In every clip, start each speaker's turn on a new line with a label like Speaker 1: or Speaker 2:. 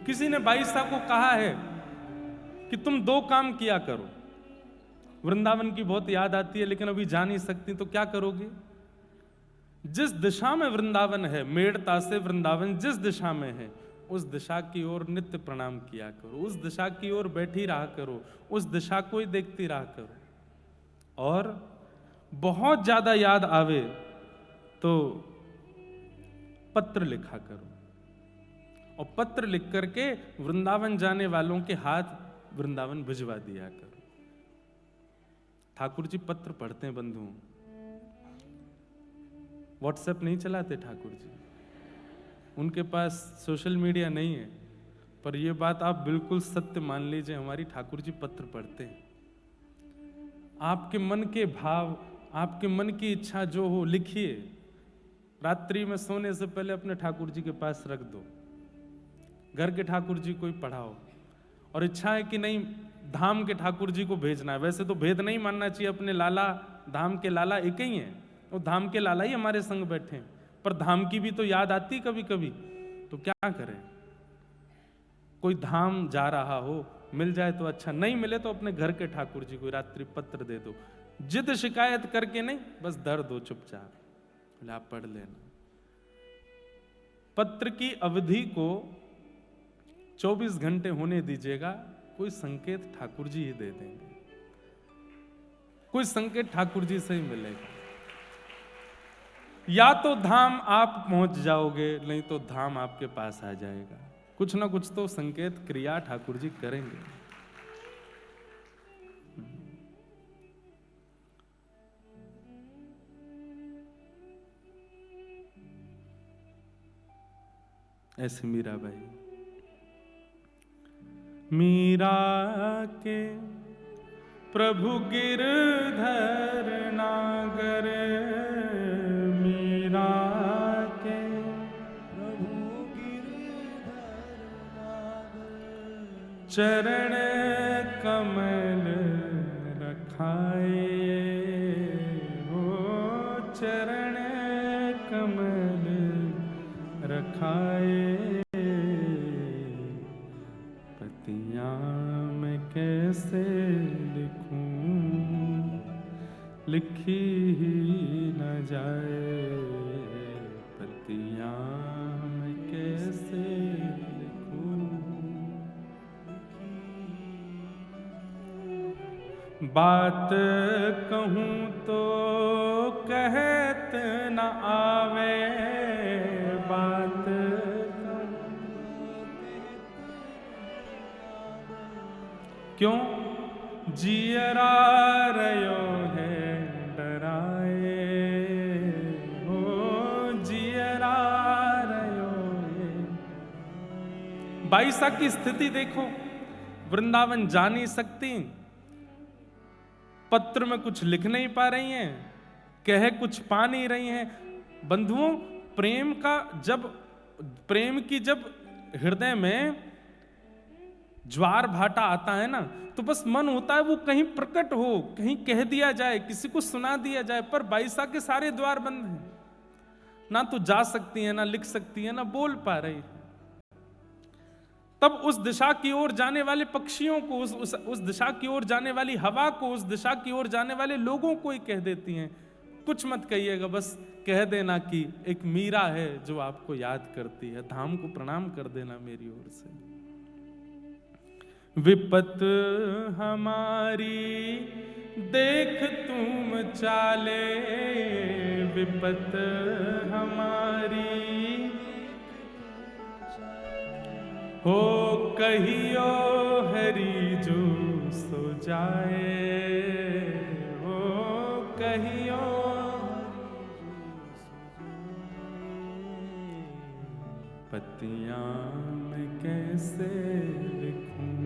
Speaker 1: किसी ने बाईसा को कहा है कि तुम 2 काम किया करो, वृंदावन की बहुत याद आती है लेकिन अभी जा नहीं सकती, तो क्या करोगे? जिस दिशा में वृंदावन है, मेड़ता से वृंदावन जिस दिशा में है, उस दिशा की ओर नित्य प्रणाम किया करो, उस दिशा की ओर बैठी रहा करो, उस दिशा को ही देखती रहा करो। और बहुत ज्यादा याद आवे तो पत्र लिखा करो, और पत्र लिख करके वृंदावन जाने वालों के हाथ वृंदावन भिजवा दिया करो। ठाकुर जी पत्र पढ़ते हैं बंधुओं, व्हाट्सएप नहीं चलाते ठाकुर जी, उनके पास सोशल मीडिया नहीं है, पर यह बात आप बिल्कुल सत्य मान लीजिए, हमारी ठाकुर जी पत्र पढ़ते हैं। आपके मन के भाव, आपके मन की इच्छा जो हो लिखिए, रात्रि में सोने से पहले अपने ठाकुर जी के पास रख दो, घर के ठाकुर जी को ही पढ़ाओ। और इच्छा है कि नहीं धाम के ठाकुर जी को भेजना है, वैसे तो भेद नहीं मानना चाहिए, अपने लाला धाम के लाला एक ही हैं, वो धाम के लाला ही हमारे संग बैठे हैं, पर धाम की भी तो याद आती कभी कभी, तो क्या करें? कोई धाम जा रहा हो, मिल जाए तो अच्छा, नहीं मिले तो अपने घर के ठाकुर जी को रात्रि पत्र दे दो, जिद शिकायत करके नहीं, बस धर दो चुपचाप, बोले आप पढ़ लेना। पत्र की अवधि को 24 घंटे होने दीजिएगा, कोई संकेत ठाकुर जी ही दे देंगे, कोई संकेत ठाकुर जी से ही मिलेगा। या तो धाम आप पहुंच जाओगे, नहीं तो धाम आपके पास आ जाएगा, कुछ ना कुछ तो संकेत क्रिया ठाकुर जी करेंगे। ऐसे मीराबाई, मीरा के प्रभु गिरधर नागर, मीरा के प्रभु गिरधर नागर, चरण कमल रखाए, हो चरण कमल रखाए, मैं कैसे लिखूं, लिखी ही न जाए, पतियां मैं कैसे लिखूं। बात कहूं तो कहत न आवे, बात क्यों जियरा रयो है डराए, हो जियरा रयो है। बाईसा की स्थिति देखो, वृंदावन जा नहीं सकती, पत्र में कुछ लिख नहीं पा रही हैं, कह कुछ पा नहीं रही हैं। बंधुओं, प्रेम का जब, प्रेम की जब हृदय में ज्वार भाटा आता है ना, तो बस मन होता है वो कहीं प्रकट हो, कहीं कह दिया जाए, किसी को सुना दिया जाए, पर बाईसा के सारे द्वार बंद हैं, ना तो जा सकती है, ना लिख सकती है, ना बोल पा रही। तब उस दिशा की ओर जाने वाले पक्षियों को, उस दिशा की ओर जाने वाली हवा को, उस दिशा की ओर जाने वाले लोगों को ही कह देती हैं, कुछ मत कहिएगा, बस कह देना कि एक मीरा है जो आपको याद करती है, धाम को प्रणाम कर देना मेरी ओर से। विपत हमारी देख तुम चाले, विपत हमारी हो कहियो हरि जो सो जाए, हो कहियो पतियां मैं कैसे लिखूं,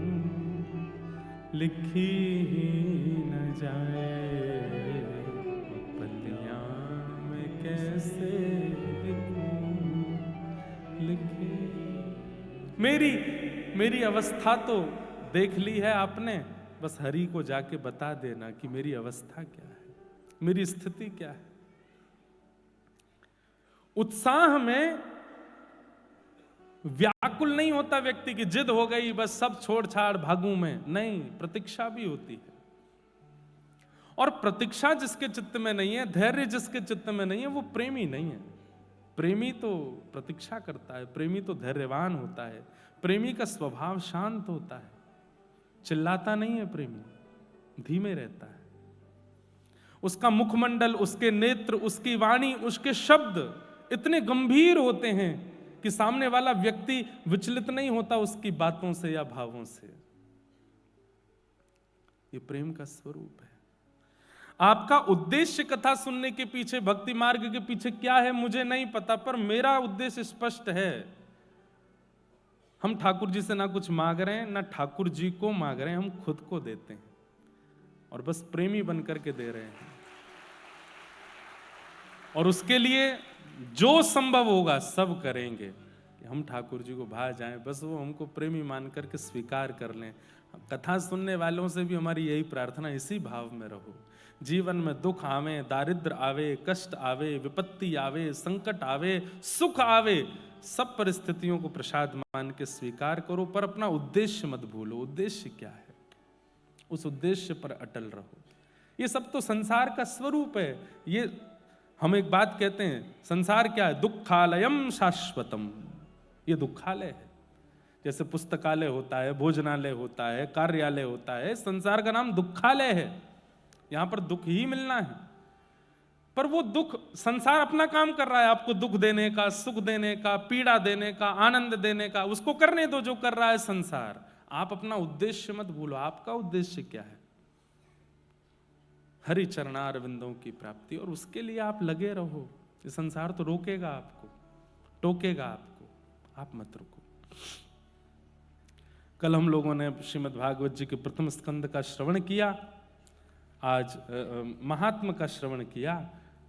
Speaker 1: लिखी ही न जाए, पतियां मैं कैसे लिखूं, लिखी। मेरी अवस्था तो देख ली है आपने, बस हरि को जाके बता देना कि मेरी अवस्था क्या है, मेरी स्थिति क्या है। उत्साह में व्याकुल व्याकुल नहीं होता व्यक्ति की जिद हो गई बस सब छोड़ छाड़ भागूं मैं, नहीं, प्रतीक्षा भी होती है। और प्रतीक्षा जिसके चित्त में नहीं है, धैर्य जिसके चित्त में नहीं है, वो प्रेमी नहीं है। प्रेमी तो प्रतीक्षा करता है, प्रेमी तो धैर्यवान होता है, प्रेमी का स्वभाव शांत होता है, चिल्लाता नहीं है प्रेमी, धीमे रहता है। उसका मुखमंडल, उसके नेत्र, उसकी वाणी, उसके शब्द इतने गंभीर होते हैं कि सामने वाला व्यक्ति विचलित नहीं होता उसकी बातों से या भावों से। ये प्रेम का स्वरूप है। आपका उद्देश्य कथा सुनने के पीछे, भक्ति मार्ग के पीछे क्या है मुझे नहीं पता, पर मेरा उद्देश्य स्पष्ट है। हम ठाकुर जी से ना कुछ मांग रहे हैं, ना ठाकुर जी को मांग रहे हैं, हम खुद को देते हैं और बस प्रेमी बनकर के दे रहे हैं। और उसके लिए जो संभव होगा सब करेंगे कि हम ठाकुर जी को भा जाएं, बस वो हमको प्रेमी मान करके स्वीकार कर लें। कथा सुनने वालों से भी हमारी यही प्रार्थना, इसी भाव में रहो। जीवन में दुख आवे, दारिद्र आवे, कष्ट आवे, विपत्ति आवे, संकट आवे, सुख आवे, सब परिस्थितियों को प्रसाद मान के स्वीकार करो, पर अपना उद्देश्य मत भूलो। उद्देश्य क्या है, उस उद्देश्य पर अटल रहो। ये सब तो संसार का स्वरूप है। ये हम एक बात कहते हैं, संसार क्या है? दुखालयम शाश्वतम। ये दुखालय है। जैसे पुस्तकालय होता है, भोजनालय होता है, कार्यालय होता है, संसार का नाम दुखालय है। यहां पर दुख ही मिलना है, पर वो दुख, संसार अपना काम कर रहा है आपको दुख देने का, सुख देने का, पीड़ा देने का, आनंद देने का, उसको करने दो जो कर रहा है संसार। आप अपना उद्देश्य मत भूलो। आपका उद्देश्य क्या है? हरि चरणार विंदों की प्राप्ति, और उसके लिए आप लगे रहो। ये संसार तो रोकेगा आपको, टोकेगा आपको, आप मत रुको। कल हम लोगों ने श्रीमद् भागवत जी के प्रथम स्कंद का श्रवण किया, आज महात्म का श्रवण किया।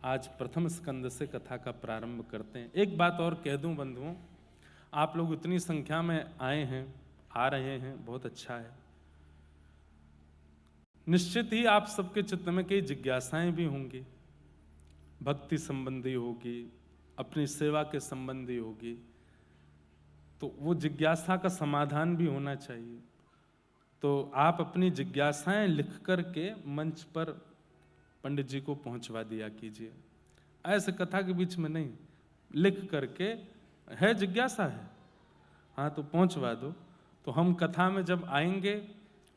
Speaker 1: आज प्रथम स्कंद से कथा का प्रारंभ करते हैं। एक बात और कह दूं बंधुओं, आप लोग इतनी संख्या में आए हैं, आ रहे हैं, बहुत अच्छा है। निश्चित ही आप सबके चित्त में कई जिज्ञासाएं भी होंगी, भक्ति संबंधी होगी, अपनी सेवा के संबंधी होगी, तो वो जिज्ञासा का समाधान भी होना चाहिए। तो आप अपनी जिज्ञासाएं लिख करके मंच पर पंडित जी को पहुंचवा दिया कीजिए। ऐसे कथा के बीच में नहीं, लिख करके, है जिज्ञासा है, हाँ तो पहुंचवा दो। तो हम कथा में जब आएंगे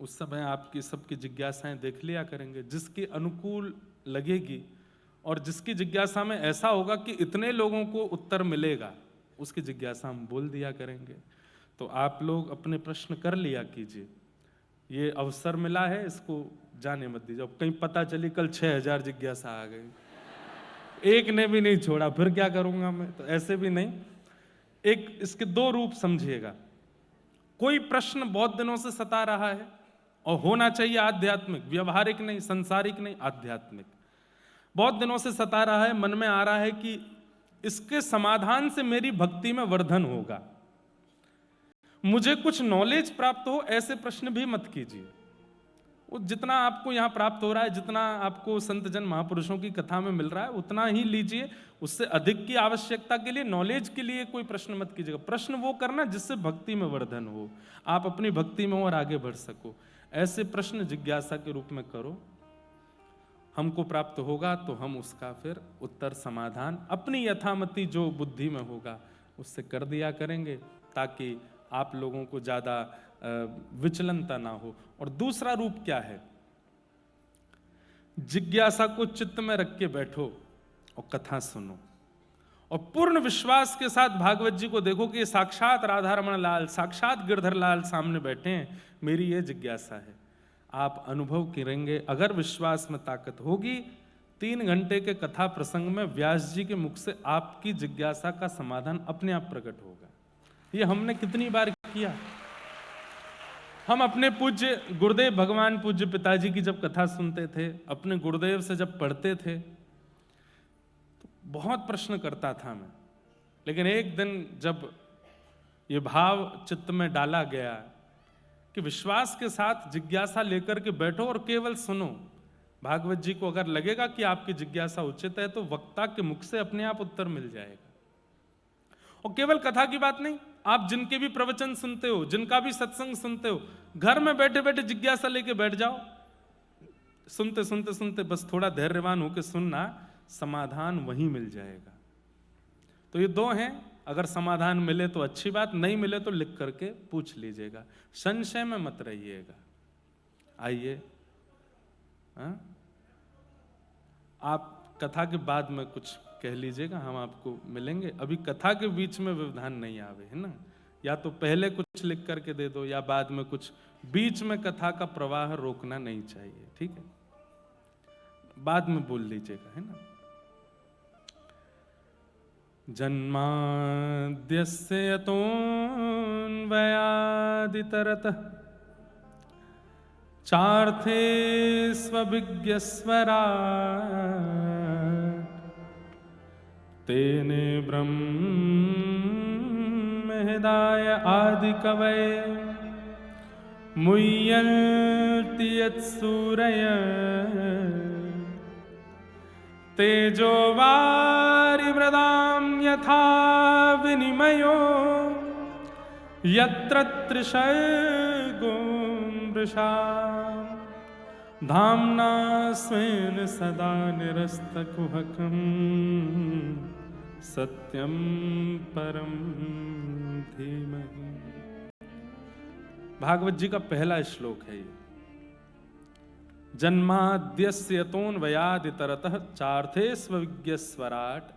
Speaker 1: उस समय आपकी सबकी जिज्ञासाएं देख लिया करेंगे, जिसकी अनुकूल लगेगी और जिसकी जिज्ञासा में ऐसा होगा कि इतने लोगों को उत्तर मिलेगा, उसकी जिज्ञासा हम बोल दिया करेंगे। तो आप लोग अपने प्रश्न कर लिया कीजिए। ये अवसर मिला है, इसको जाने मत दीजिए। अब कहीं पता चली कल 6000 जिज्ञासा आ गई, एक ने भी नहीं छोड़ा, फिर क्या करूंगा मैं? तो ऐसे भी नहीं। एक इसके दो रूप समझिएगा। कोई प्रश्न बहुत दिनों से सता रहा है और होना चाहिए आध्यात्मिक, व्यवहारिक नहीं, संसारिक नहीं, आध्यात्मिक। बहुत दिनों से सता रहा है, मन में आ रहा है कि इसके समाधान से मेरी भक्ति में वर्धन होगा, मुझे कुछ नॉलेज प्राप्त हो, ऐसे प्रश्न भी मत कीजिए। वो जितना आपको यहाँ प्राप्त हो रहा है, जितना आपको संत जन महापुरुषों की कथा में मिल रहा है, उतना ही लीजिए। उससे अधिक की आवश्यकता के लिए, नॉलेज के लिए कोई प्रश्न मत कीजिएगा। प्रश्न वो करना जिससे भक्ति में वर्धन हो, आप अपनी भक्ति में और आगे बढ़ सको। ऐसे प्रश्न जिज्ञासा के रूप में करो। हमको प्राप्त होगा तो हम उसका फिर उत्तर, समाधान अपनी यथामति जो बुद्धि में होगा उससे कर दिया करेंगे, ताकि आप लोगों को ज्यादा विचलनता ना हो। और दूसरा रूप क्या है? जिज्ञासा को चित्त में रख के बैठो और कथा सुनो, और पूर्ण विश्वास के साथ भागवत जी को देखो कि साक्षात राधा रमण लाल, साक्षात गिरधर लाल सामने बैठे हैं। मेरी ये जिज्ञासा है। आप अनुभव करेंगे, अगर विश्वास में ताकत होगी, 3 घंटे के कथा प्रसंग में व्यास जी के मुख से आपकी जिज्ञासा का समाधान अपने आप प्रकट होगा। ये हमने कितनी बार किया। हम अपने पूज्य गुरुदेव भगवान पूज्य पिताजी की जब कथा सुनते थे, अपने गुरुदेव से जब पढ़ते थे, तो बहुत प्रश्न करता था मैं। लेकिन एक दिन जब ये भाव चित्त में डाला गया कि विश्वास के साथ जिज्ञासा लेकर के बैठो और केवल सुनो, भागवत जी को अगर लगेगा कि आपकी जिज्ञासा उचित है तो वक्ता के मुख से अपने आप उत्तर मिल जाएगा। और केवल कथा की बात नहीं, आप जिनके भी प्रवचन सुनते हो, जिनका भी सत्संग सुनते हो, घर में बैठे बैठे जिज्ञासा लेके बैठ जाओ, सुनते सुनते सुनते बस थोड़ा धैर्यवान होकर सुनना, समाधान वहीं मिल जाएगा। तो ये दो हैं, अगर समाधान मिले तो अच्छी बात, नहीं मिले तो लिख करके पूछ लीजिएगा, संशय में मत रहिएगा। आइए, आप कथा के बाद में कुछ कह लीजिएगा, हम आपको मिलेंगे। अभी कथा के बीच में व्यवधान नहीं आवे, है ना। या तो पहले कुछ लिख करके दे दो या बाद में कुछ, बीच में कथा का प्रवाह रोकना नहीं चाहिए, ठीक है। बाद में बोल लीजिएगा, है ना। जन्माद्यस्य यतोऽन्वयादितरतः चार्थे स्वविज्ञस्वराट् तेने ब्रह्महृदाय आदिकवये मुह्यन्ति यत्सूरयः तेजो वारिमृदां यथा विनिमयो यत्र त्रिसर्गो मृषा धाम्ना स्वेन सदा निरस्तकुहकं सत्यं परं धीमहि। भागवत जी का पहला श्लोक है ये। जन्माद्यस्य यतोऽन्वयादितरतः चार्थे स्वविज्ञस्वराट्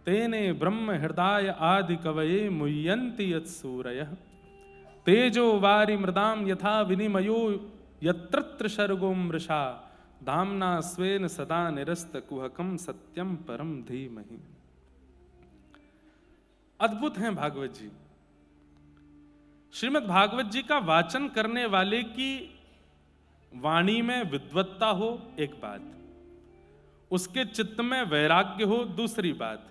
Speaker 1: तेने ब्रह्म हृदय आदि कवये मुह्यन्ति यत्सूरयः तेजो वारि मृदां यथा विनिमयो यत्र त्रिसर्गो मृषा धाम्ना स्वेन सदा निरस्तकुहकं सत्यं परं धीमहि। अद्भुत हैं भागवत जी। श्रीमद् भागवत जी का वाचन करने वाले की वाणी में विद्वत्ता हो एक बात, उसके चित्त में वैराग्य हो दूसरी बात,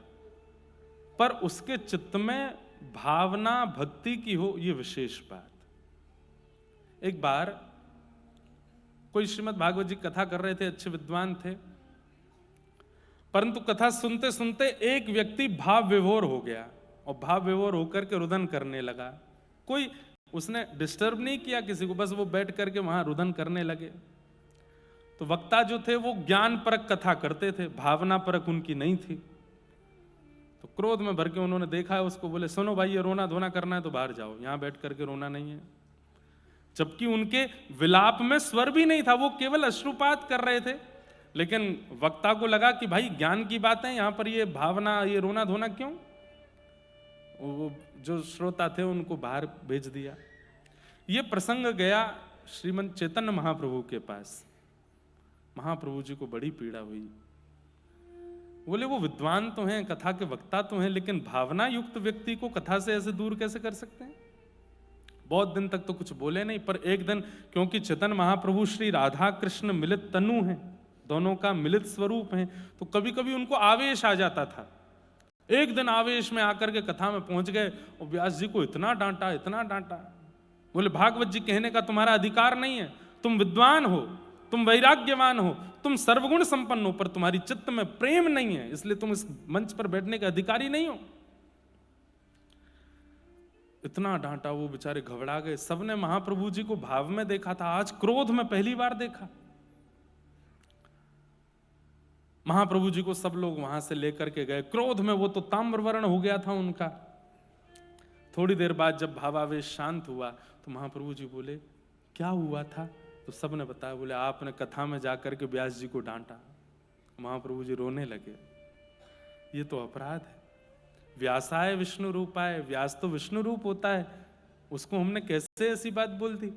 Speaker 1: पर उसके चित्त में भावना भक्ति की हो ये विशेष बात। एक बार कोई श्रीमद् भागवत जी कथा कर रहे थे, अच्छे विद्वान थे, परंतु कथा सुनते सुनते एक व्यक्ति भाव विभोर हो गया और भाव विभोर होकर के रुदन करने लगा। कोई उसने डिस्टर्ब नहीं किया किसी को, बस वो बैठ करके वहां रुदन करने लगे। तो वक्ता जो थे वो ज्ञान परक कथा करते थे, भावना परक उनकी नहीं थी। तो क्रोध में भर के उन्होंने देखा है उसको, बोले सुनो भाई ये रोना धोना करना है तो बाहर जाओ, यहां बैठ करके रोना नहीं है। जबकि उनके विलाप में स्वर भी नहीं था, वो केवल अश्रुपात कर रहे थे। लेकिन वक्ता को लगा कि भाई ज्ञान की बात है, यहां पर ये भावना ये रोना धोना क्यों। वो जो श्रोता थे उनको बाहर भेज दिया। ये प्रसंग गया श्रीमंत चैतन्य महाप्रभु के पास। महाप्रभु जी को बड़ी पीड़ा हुई। बोले वो विद्वान तो हैं, कथा के वक्ता तो हैं, लेकिन भावना युक्त व्यक्ति को कथा से ऐसे दूर कैसे कर सकते हैं। बहुत दिन तक तो कुछ बोले नहीं, पर एक दिन क्योंकि चैतन्य महाप्रभु श्री राधा कृष्ण मिलित तनु हैं, दोनों का मिलित स्वरूप है, तो कभी कभी उनको आवेश आ जाता था। एक दिन आवेश में आकर के कथा में पहुंच गए और व्यास जी को इतना डांटा इतना डांटा। बोले भागवत जी कहने का तुम्हारा अधिकार नहीं है, तुम विद्वान हो, तुम वैराग्यवान हो, तुम सर्वगुण संपन्न हो, पर तुम्हारी चित्त में प्रेम नहीं है, इसलिए तुम इस मंच पर बैठने के अधिकारी नहीं हो। इतना डांटा, वो बेचारे घबरा गए। सबने महाप्रभु जी को भाव में देखा था, आज क्रोध में पहली बार देखा। महाप्रभु जी को सब लोग वहां से लेकर के गए। क्रोध में वो तो ताम्रवर्ण हो गया था उनका। थोड़ी देर बाद जब भावावेश शांत हुआ तो महाप्रभु जी बोले क्या हुआ था। तो सबने बताया। बोले आपने कथा में जाकर के व्यास जी को डांटा। महाप्रभु जी रोने लगे। ये तो अपराध है। व्यासाय विष्णु रूपाय, व्यास तो विष्णु रूप होता है, उसको हमने कैसे ऐसी बात बोल दी।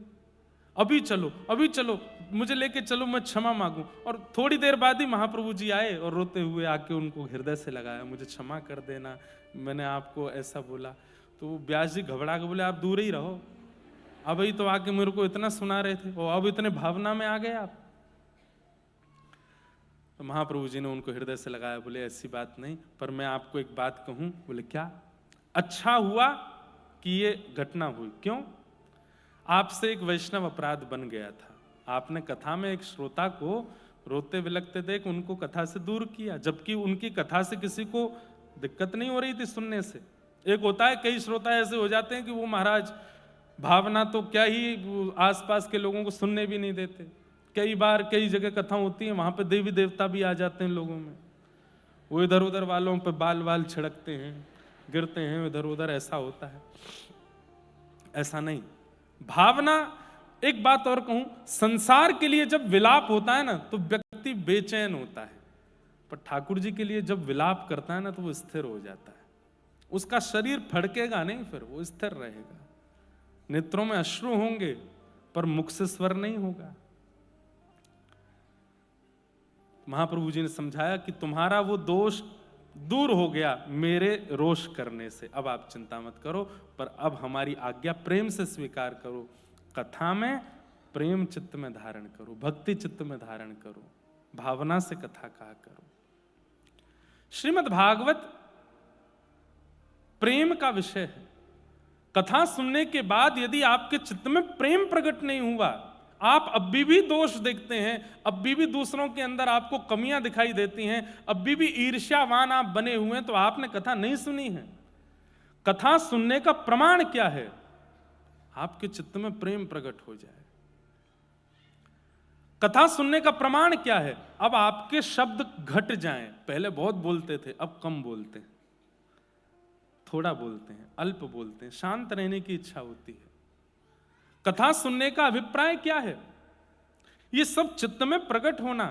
Speaker 1: अभी चलो अभी चलो, मुझे लेके चलो, मैं क्षमा मांगू। और थोड़ी देर बाद ही महाप्रभु जी आए और रोते हुए आके उनको हृदय से लगाया, मुझे क्षमा कर देना, मैंने आपको ऐसा बोला। तो व्यास जी घबरा के बोले आप दूर ही रहो, अभी तो आके मेरे को इतना सुना रहे थे और अब इतने भावना में आ गए आप। तो महाप्रभु जी ने उनको हृदय से लगाया, बोले ऐसी बात नहीं, पर मैं आपको एक बात कहूं। बोले क्या। अच्छा हुआ कि ये घटना हुई। क्यों। आपसे एक वैष्णव अपराध बन गया था। आपने कथा में एक श्रोता को रोते विलखते देख उनको कथा से दूर किया, जबकि उनकी कथा से किसी को दिक्कत नहीं हो रही थी सुनने से, एक होता है, कई श्रोता ऐसे हो जाते हैं कि वो महाराज भावना तो क्या ही, वो आसपास के लोगों को सुनने भी नहीं देते। कई बार कई जगह कथा होती है, वहां पे देवी देवता भी आ जाते हैं लोगों में, वो इधर उधर वालों पे बाल बाल छिड़कते हैं, गिरते हैं इधर उधर, ऐसा होता है। ऐसा नहीं। भावना, एक बात और कहूं, संसार के लिए जब विलाप होता है ना तो व्यक्ति बेचैन होता है, पर ठाकुर जी के लिए जब विलाप करता है ना तो वो स्थिर हो जाता है। उसका शरीर फड़केगा नहीं, फिर वो स्थिर रहेगा। नेत्रों में अश्रु होंगे पर मुख से स्वर नहीं होगा। महाप्रभु जी ने समझाया कि तुम्हारा वो दोष दूर हो गया मेरे रोष करने से, अब आप चिंता मत करो, पर अब हमारी आज्ञा प्रेम से स्वीकार करो। कथा में प्रेम चित्त में धारण करो, भक्ति चित्त में धारण करो, भावना से कथा कहा करो। श्रीमद् भागवत प्रेम का विषय है। कथा सुनने के बाद यदि आपके चित्त में प्रेम प्रकट नहीं हुआ, आप अब भी दोष देखते हैं, अब भी दूसरों के अंदर आपको कमियां दिखाई देती हैं, अब भी ईर्ष्यावान आप बने हुए हैं, तो आपने कथा नहीं सुनी है। कथा सुनने का प्रमाण क्या है? आपके चित्त में प्रेम प्रकट हो जाए। कथा सुनने का प्रमाण क्या है? अब आपके शब्द घट जाएं। पहले बहुत बोलते थे, अब कम बोलते हैं, थोड़ा बोलते हैं, अल्प बोलते हैं, शांत रहने की इच्छा होती है। कथा सुनने का अभिप्राय क्या है? ये सब चित्त में प्रकट होना,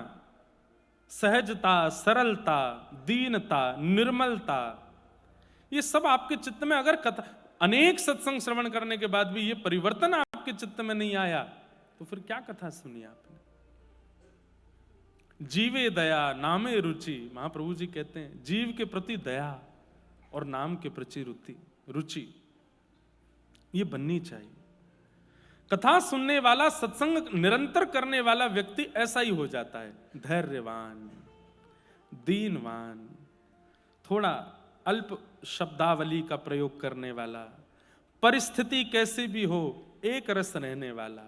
Speaker 1: सहजता, सरलता, दीनता, निर्मलता, ये सब आपके चित्त में, अगर कथा, अनेक सत्संग श्रवण करने के बाद भी ये परिवर्तन आपके चित्त में नहीं आया, तो फिर क्या कथा सुनी आपने? जीवे दया नामे रुचि, महाप्रभु जी कहते हैं जीव के प्रति दया और नाम के प्रति रुचि ये बननी चाहिए। कथा सुनने वाला, सत्संग निरंतर करने वाला व्यक्ति ऐसा ही हो जाता है, धैर्यवान, दीनवान, थोड़ा अल्प शब्दावली का प्रयोग करने वाला, परिस्थिति कैसी भी हो एक रस रहने वाला,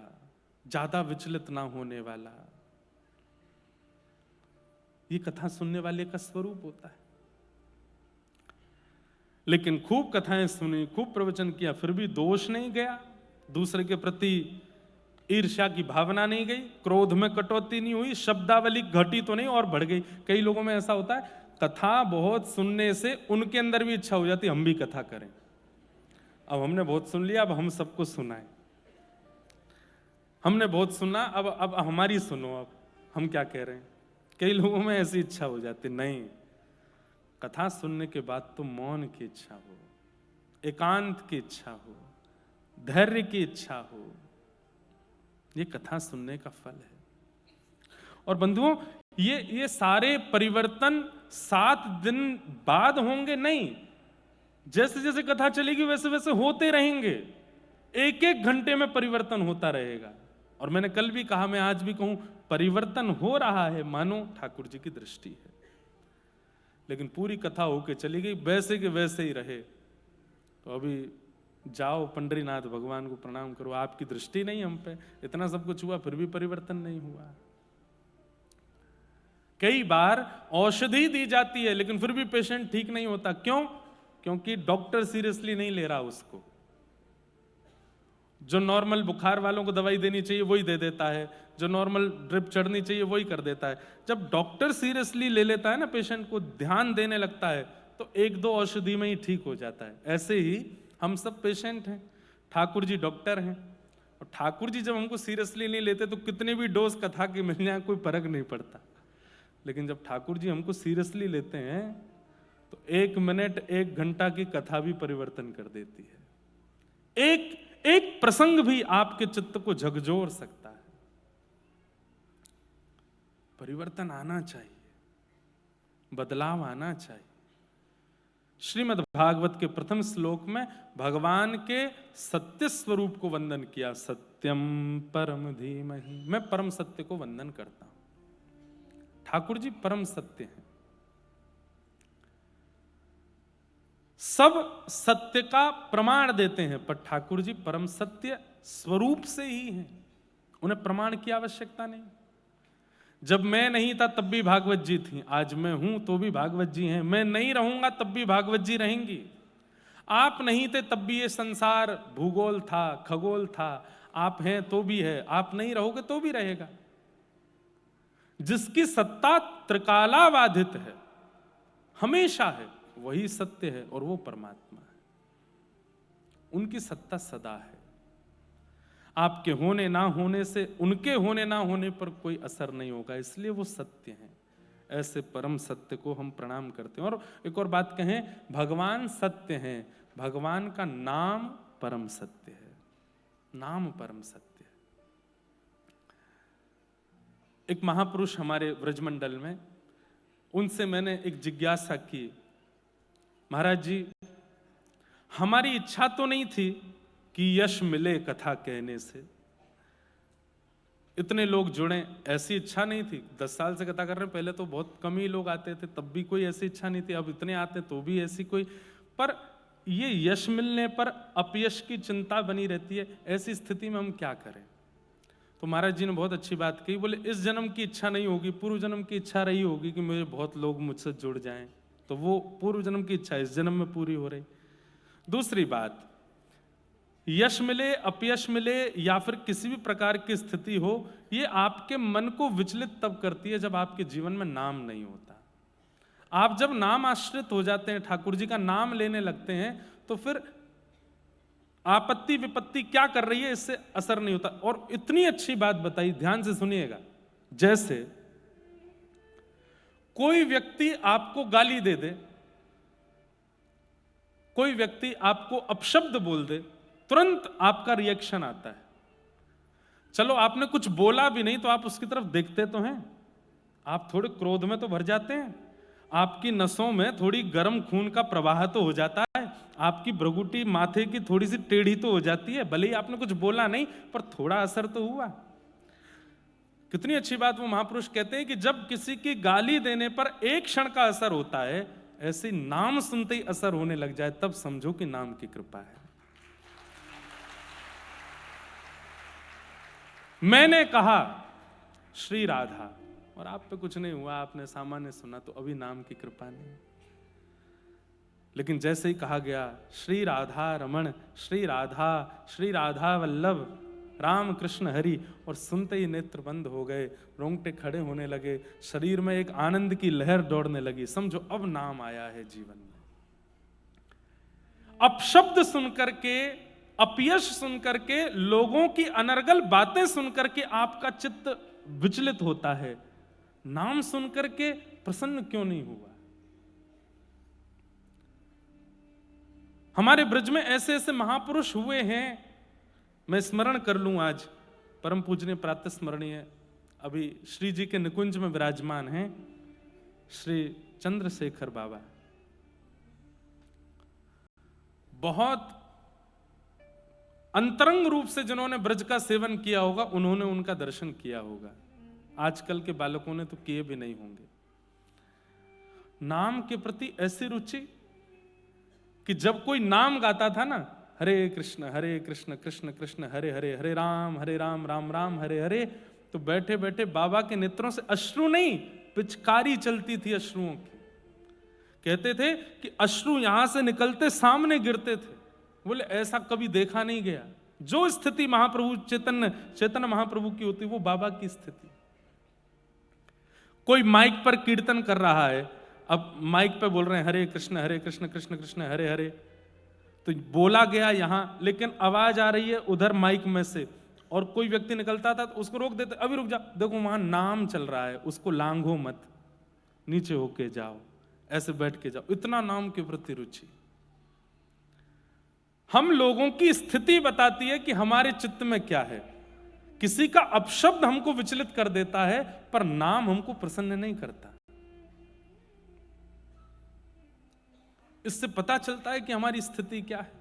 Speaker 1: ज्यादा विचलित ना होने वाला। ये कथा सुनने वाले का स्वरूप होता है। लेकिन खूब कथाएं सुनी, खूब प्रवचन किया, फिर भी दोष नहीं गया, दूसरे के प्रति ईर्ष्या की भावना नहीं गई, क्रोध में कटौती नहीं हुई, शब्दावली घटी तो नहीं और बढ़ गई। कई लोगों में ऐसा होता है, कथा बहुत सुनने से उनके अंदर भी इच्छा हो जाती है हम भी कथा करें। अब हमने बहुत सुन लिया, अब हम सबको सुनाएं। हमने बहुत सुना, अब हमारी सुनो, अब हम क्या कह रहे हैं। कई लोगों में ऐसी इच्छा हो जाती, नहीं, कथा सुनने के बाद तो मौन की इच्छा हो, एकांत की इच्छा हो, धैर्य की इच्छा हो, ये कथा सुनने का फल है। और बंधुओं, ये सारे परिवर्तन 7 दिन बाद होंगे नहीं, जैसे जैसे कथा चलेगी वैसे वैसे होते रहेंगे। एक एक घंटे में परिवर्तन होता रहेगा। और मैंने कल भी कहा, मैं आज भी कहूं, परिवर्तन हो रहा है, मानो ठाकुर जी की दृष्टि है। लेकिन पूरी कथा होके चली गई, वैसे के वैसे ही रहे, तो अभी जाओ पंडरीनाथ भगवान को प्रणाम करो, आपकी दृष्टि नहीं हम पे। इतना सब कुछ हुआ फिर भी परिवर्तन नहीं हुआ। कई बार औषधि दी जाती है लेकिन फिर भी पेशेंट ठीक नहीं होता। क्यों? क्योंकि डॉक्टर सीरियसली नहीं ले रहा उसको। जो नॉर्मल बुखार वालों को दवाई देनी चाहिए वही दे देता है, जो नॉर्मल ड्रिप चढ़नी चाहिए वही कर देता है। जब डॉक्टर सीरियसली ले लेता है ना, पेशेंट को ध्यान देने लगता है, तो 1-2 औषधि में ही ठीक हो जाता है। ऐसे ही हम सब पेशेंट हैं, ठाकुर जी डॉक्टर हैं। और ठाकुर जी जब हमको सीरियसली नहीं लेते तो कितने भी डोज कथा के मिल जाए कोई फर्क नहीं पड़ता। लेकिन जब ठाकुर जी हमको सीरियसली लेते हैं तो 1 मिनट 1 घंटा की कथा भी परिवर्तन कर देती है। एक प्रसंग भी आपके चित्त को झकझोर सकता है। परिवर्तन आना चाहिए, बदलाव आना चाहिए। श्रीमद् भागवत के प्रथम श्लोक में भगवान के सत्य स्वरूप को वंदन किया, सत्यम परम धीमहि। मैं परम सत्य को वंदन करता हूं। ठाकुर जी परम सत्य हैं। सब सत्य का प्रमाण देते हैं, पर ठाकुर जी परम सत्य स्वरूप से ही हैं, उन्हें प्रमाण की आवश्यकता नहीं। जब मैं नहीं था तब भी भागवत जी थी, आज मैं हूं तो भी भागवत जी हैं, मैं नहीं रहूंगा तब भी भागवत जी रहेंगी। आप नहीं थे तब भी ये संसार भूगोल था, खगोल था। आप हैं तो भी है, आप नहीं रहोगे तो भी रहेगा। जिसकी सत्ता त्रिकालाबाधित है, हमेशा है, वही सत्य है और वो परमात्मा है। उनकी सत्ता सदा है। आपके होने ना होने से, उनके होने ना होने पर कोई असर नहीं होगा, इसलिए वो सत्य हैं। ऐसे परम सत्य को हम प्रणाम करते हैं। और एक और बात कहें, भगवान सत्य हैं, भगवान का नाम परम सत्य है, नाम परम सत्य है। एक महापुरुष हमारे व्रजमंडल में, उनसे मैंने एक जिज्ञासा की, महाराज जी, हमारी इच्छा तो नहीं थी कि यश मिले कथा कहने से, इतने लोग जुड़े, ऐसी इच्छा नहीं थी। 10 साल से कथा कर रहे हैं, पहले तो बहुत कम ही लोग आते थे, तब भी कोई ऐसी इच्छा नहीं थी। अब इतने आते तो भी ऐसी कोई, पर ये यश मिलने पर अपयश की चिंता बनी रहती है। ऐसी स्थिति में हम क्या करें? तो महाराज जी ने बहुत अच्छी बात कही, बोले इस जन्म की इच्छा नहीं होगी, पूर्व जन्म की इच्छा रही होगी कि मुझे बहुत लोग मुझसे जुड़ जाएं, तो वो पूर्व जन्म की इच्छा इस जन्म में पूरी हो रही। दूसरी बात, यश मिले, अपयश मिले या फिर किसी भी प्रकार की स्थिति हो, ये आपके मन को विचलित तब करती है जब आपके जीवन में नाम नहीं होता। आप जब नाम आश्रित हो जाते हैं, ठाकुर जी का नाम लेने लगते हैं, तो फिर आपत्ति विपत्ति क्या कर रही है इससे असर नहीं होता। और इतनी अच्छी बात बताई, ध्यान से सुनिएगा, जैसे कोई व्यक्ति आपको गाली दे दे, कोई व्यक्ति आपको अपशब्द बोल दे, तुरंत आपका रिएक्शन आता है। चलो आपने कुछ बोला भी नहीं तो आप उसकी तरफ देखते तो हैं, आप थोड़े क्रोध में तो भर जाते हैं, आपकी नसों में थोड़ी गर्म खून का प्रवाह तो हो जाता है, आपकी भ्रुकुटी माथे की थोड़ी सी टेढ़ी तो हो जाती है, भले ही आपने कुछ बोला नहीं पर थोड़ा असर तो हुआ। कितनी अच्छी बात वो महापुरुष कहते हैं कि जब किसी की गाली देने पर एक क्षण का असर होता है, ऐसे नाम सुनते ही असर होने लग जाए, तब समझो कि नाम की कृपा है। मैंने कहा श्री राधा और आप पे कुछ नहीं हुआ, आपने सामान्य सुना, तो अभी नाम की कृपा नहीं। लेकिन जैसे ही कहा गया श्री राधा रमण, श्री राधा वल्लभ, राम कृष्ण हरि, और सुनते ही नेत्र बंद हो गए, रोंगटे खड़े होने लगे, शरीर में एक आनंद की लहर दौड़ने लगी। समझो अब नाम आया है जीवन में। अपशब्द सुनकर के, अपयश सुनकर के, लोगों की अनर्गल बातें सुनकर के आपका चित्त विचलित होता है, नाम सुनकर के प्रसन्न क्यों नहीं हुआ? हमारे ब्रज में ऐसे ऐसे महापुरुष हुए हैं, मैं स्मरण कर लूं आज, परम पूजनीय प्रातः स्मरणीय अभी श्री जी के निकुंज में विराजमान हैं श्री चंद्रशेखर बाबा। बहुत अंतरंग रूप से जिन्होंने ब्रज का सेवन किया होगा, उन्होंने उनका दर्शन किया होगा। आजकल के बालकों ने तो किए भी नहीं होंगे। नाम के प्रति ऐसी रुचि कि जब कोई नाम गाता था ना, हरे कृष्ण कृष्ण कृष्ण हरे हरे, हरे राम राम राम हरे हरे, तो बैठे बैठे बाबा के नेत्रों से अश्रु नहीं, पिचकारी चलती थी अश्रुओं की। कहते थे कि अश्रु यहां से निकलते सामने गिरते थे। बोले ऐसा कभी देखा नहीं गया। जो स्थिति महाप्रभु चैतन्य महाप्रभु की होती, वो बाबा की स्थिति। कोई माइक पर कीर्तन कर रहा है, अब माइक पे बोल रहे हैं हरे कृष्ण कृष्ण कृष्ण हरे हरे, तो बोला गया यहां, लेकिन आवाज आ रही है उधर माइक में से, और कोई व्यक्ति निकलता था तो उसको रोक देते, अभी रुक जा, देखो वहां नाम चल रहा है, उसको लांघो मत, नीचे होके जाओ, ऐसे बैठ के जाओ। इतना नाम के प्रति रुचि। हम लोगों की स्थिति बताती है कि हमारे चित्त में क्या है। किसी का अपशब्द हमको विचलित कर देता है, पर नाम हमको प्रसन्न नहीं करता। इससे पता चलता है कि हमारी स्थिति क्या है।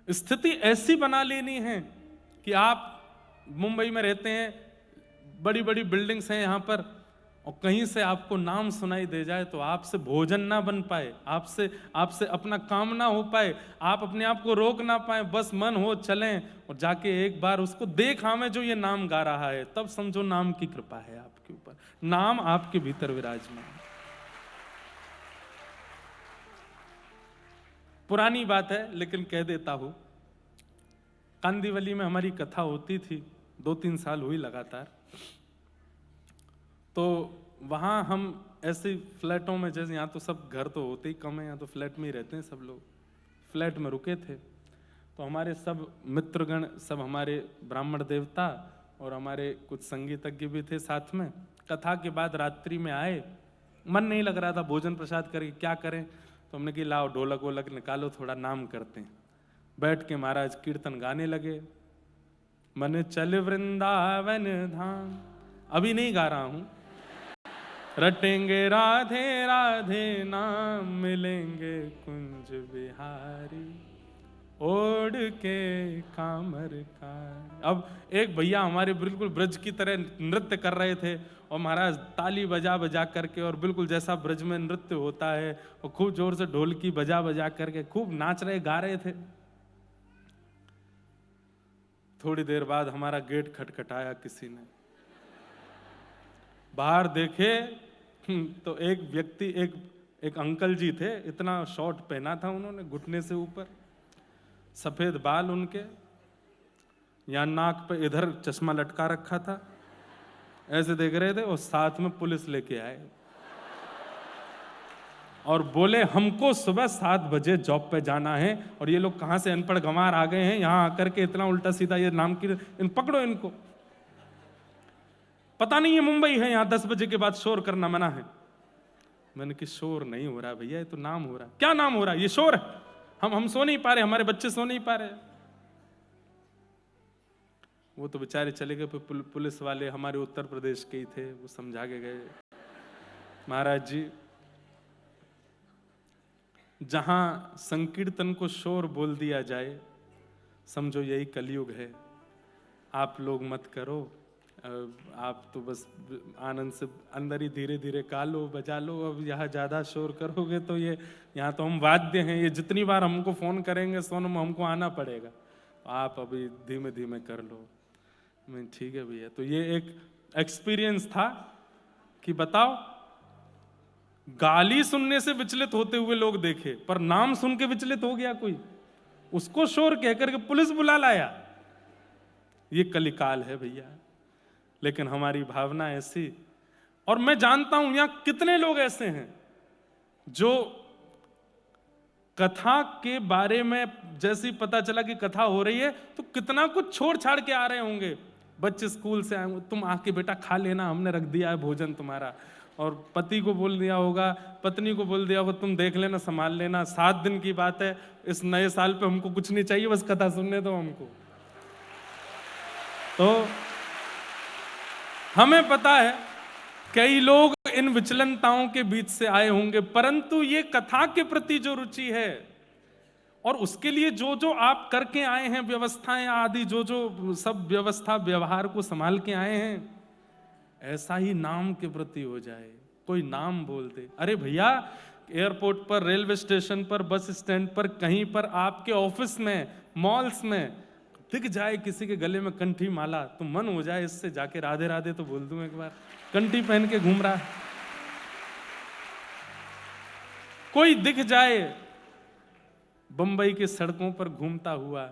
Speaker 1: स्थिति ऐसी बना लेनी है कि आप मुंबई में रहते हैं, बड़ी बड़ी बिल्डिंग्स हैं यहां पर, और कहीं से आपको नाम सुनाई दे जाए तो आपसे भोजन ना बन पाए, आपसे अपना काम ना हो पाए, आप अपने आप को रोक ना पाए, बस मन हो चलें और जाके एक बार उसको देख हमें जो ये नाम गा रहा है, तब समझो नाम की कृपा है आपके ऊपर, नाम आपके भीतर विराजमान है। पुरानी बात है लेकिन कह देता हूं। कांदिवली में हमारी कथा होती थी, 2-3 साल हुई लगातार। तो वहाँ हम ऐसे फ्लैटों में, जैसे यहाँ तो सब घर तो होते ही कम है, यहाँ तो फ्लैट में ही रहते हैं सब लोग, फ्लैट में रुके थे। तो हमारे सब मित्रगण, सब हमारे ब्राह्मण देवता और हमारे कुछ संगीतज्ञ भी थे साथ में। कथा के बाद रात्रि में आए, मन नहीं लग रहा था भोजन प्रसाद करके, क्या करें। तो हमने कि लाओ ढोलक वोलक निकालो, थोड़ा नाम करते हैं। बैठ के महाराज कीर्तन गाने लगे, मन चल वृंदावन धाम। अभी नहीं गा रहा हूं। रटेंगे राधे राधे नाम, मिलेंगे कुंज बिहारी, ओढ़ के कामर का। अब एक भैया हमारे बिल्कुल ब्रज की तरह नृत्य कर रहे थे और महाराज ताली बजा बजा करके, और बिल्कुल जैसा ब्रज में नृत्य होता है, और खूब जोर से ढोलकी बजा बजा करके खूब नाच रहे, गा रहे थे। थोड़ी देर बाद हमारा गेट खटखटाया किसी ने। बाहर देखे तो एक व्यक्ति, एक अंकल जी थे, इतना शॉर्ट पहना था उन्होंने घुटने से ऊपर, सफेद बाल उनके, यहाँ नाक पे इधर चश्मा लटका रखा था, ऐसे देख रहे थे, और साथ में पुलिस लेके आए और बोले हमको सुबह 7 बजे जॉब पे जाना है, और ये लोग कहां से अनपढ़ गंवार आ गए हैं यहाँ आकर के इतना उल्टा सीधा ये नाम की, इन पकड़ो इनको। पता नहीं ये मुंबई है, यहाँ 10 बजे के बाद शोर करना मना है। मैंने कि शोर नहीं हो रहा भैया, ये तो नाम हो रहा। क्या नाम हो रहा? ये शोर है, हम सो नहीं पा रहे, हमारे बच्चे सो नहीं पा रहे। वो तो बेचारे चले गए। पुलिस वाले हमारे उत्तर प्रदेश के ही थे, वो समझा के गए, महाराज जी जहां संकीर्तन को शोर बोल दिया जाए, समझो यही कलयुग है। आप लोग मत करो, आप तो बस आनंद से अंदर ही धीरे धीरे गा लो, बजा लो। अब यहाँ ज्यादा शोर करोगे तो ये, यहाँ तो हम वाद्य हैं, ये जितनी बार हमको फोन करेंगे सोनम हमको आना पड़ेगा, आप अभी धीमे धीमे कर लो। मैं ठीक है भैया। तो ये एक एक्सपीरियंस था कि बताओ, गाली सुनने से विचलित होते हुए लोग देखे, पर नाम सुन के विचलित हो गया कोई, उसको शोर कहकर के पुलिस बुला लाया। ये कलिकाल है भैया। लेकिन हमारी भावना ऐसी, और मैं जानता हूं यहां कितने लोग ऐसे हैं जो कथा के बारे में जैसे ही पता चला कि कथा हो रही है तो कितना कुछ छोड़ छाड़ के आ रहे होंगे। बच्चे स्कूल से आए, तुम आके बेटा खा लेना, हमने रख दिया है भोजन तुम्हारा। और पति को बोल दिया होगा, पत्नी को बोल दिया होगा, तुम देख लेना, संभाल लेना, 7 दिन की बात है, इस नए साल पे हमको कुछ नहीं चाहिए, बस कथा सुनने दो हमको। तो हमें पता है कई लोग इन विचलनताओं के बीच से आए होंगे, परंतु ये कथा के प्रति जो रुचि है और उसके लिए जो जो आप करके आए हैं, व्यवस्थाएं आदि, जो जो सब व्यवस्था व्यवहार को संभाल के आए हैं, ऐसा ही नाम के प्रति हो जाए। कोई नाम बोल दे, अरे भैया एयरपोर्ट पर, रेलवे स्टेशन पर, बस स्टैंड पर, कहीं पर, आपके ऑफिस में, मॉल्स में दिख जाए किसी के गले में कंठी माला, तो मन हो जाए इससे जाके राधे राधे तो बोल दूं एक बार। कंठी पहन के घूम रहा है, कोई दिख जाए बंबई के सड़कों पर घूमता हुआ,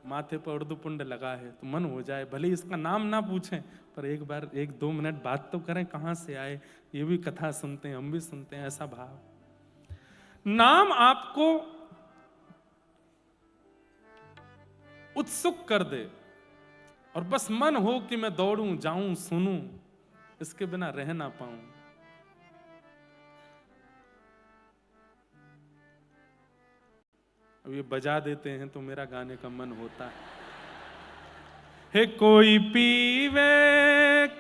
Speaker 1: माथे पर उर्दुपुंड लगा है, तो मन हो जाए भले इसका नाम ना पूछें, पर एक बार 1-2 मिनट बात तो करें, कहां से आए, ये भी कथा सुनते हैं, हम भी सुनते हैं, ऐसा भाव। नाम आपको उत्सुक कर दे और बस मन हो कि मैं दौड़ूं, जाऊं, सुनूं, इसके बिना रह ना पाऊं। अब ये बजा देते हैं तो मेरा गाने का मन होता है। हे कोई पीवे,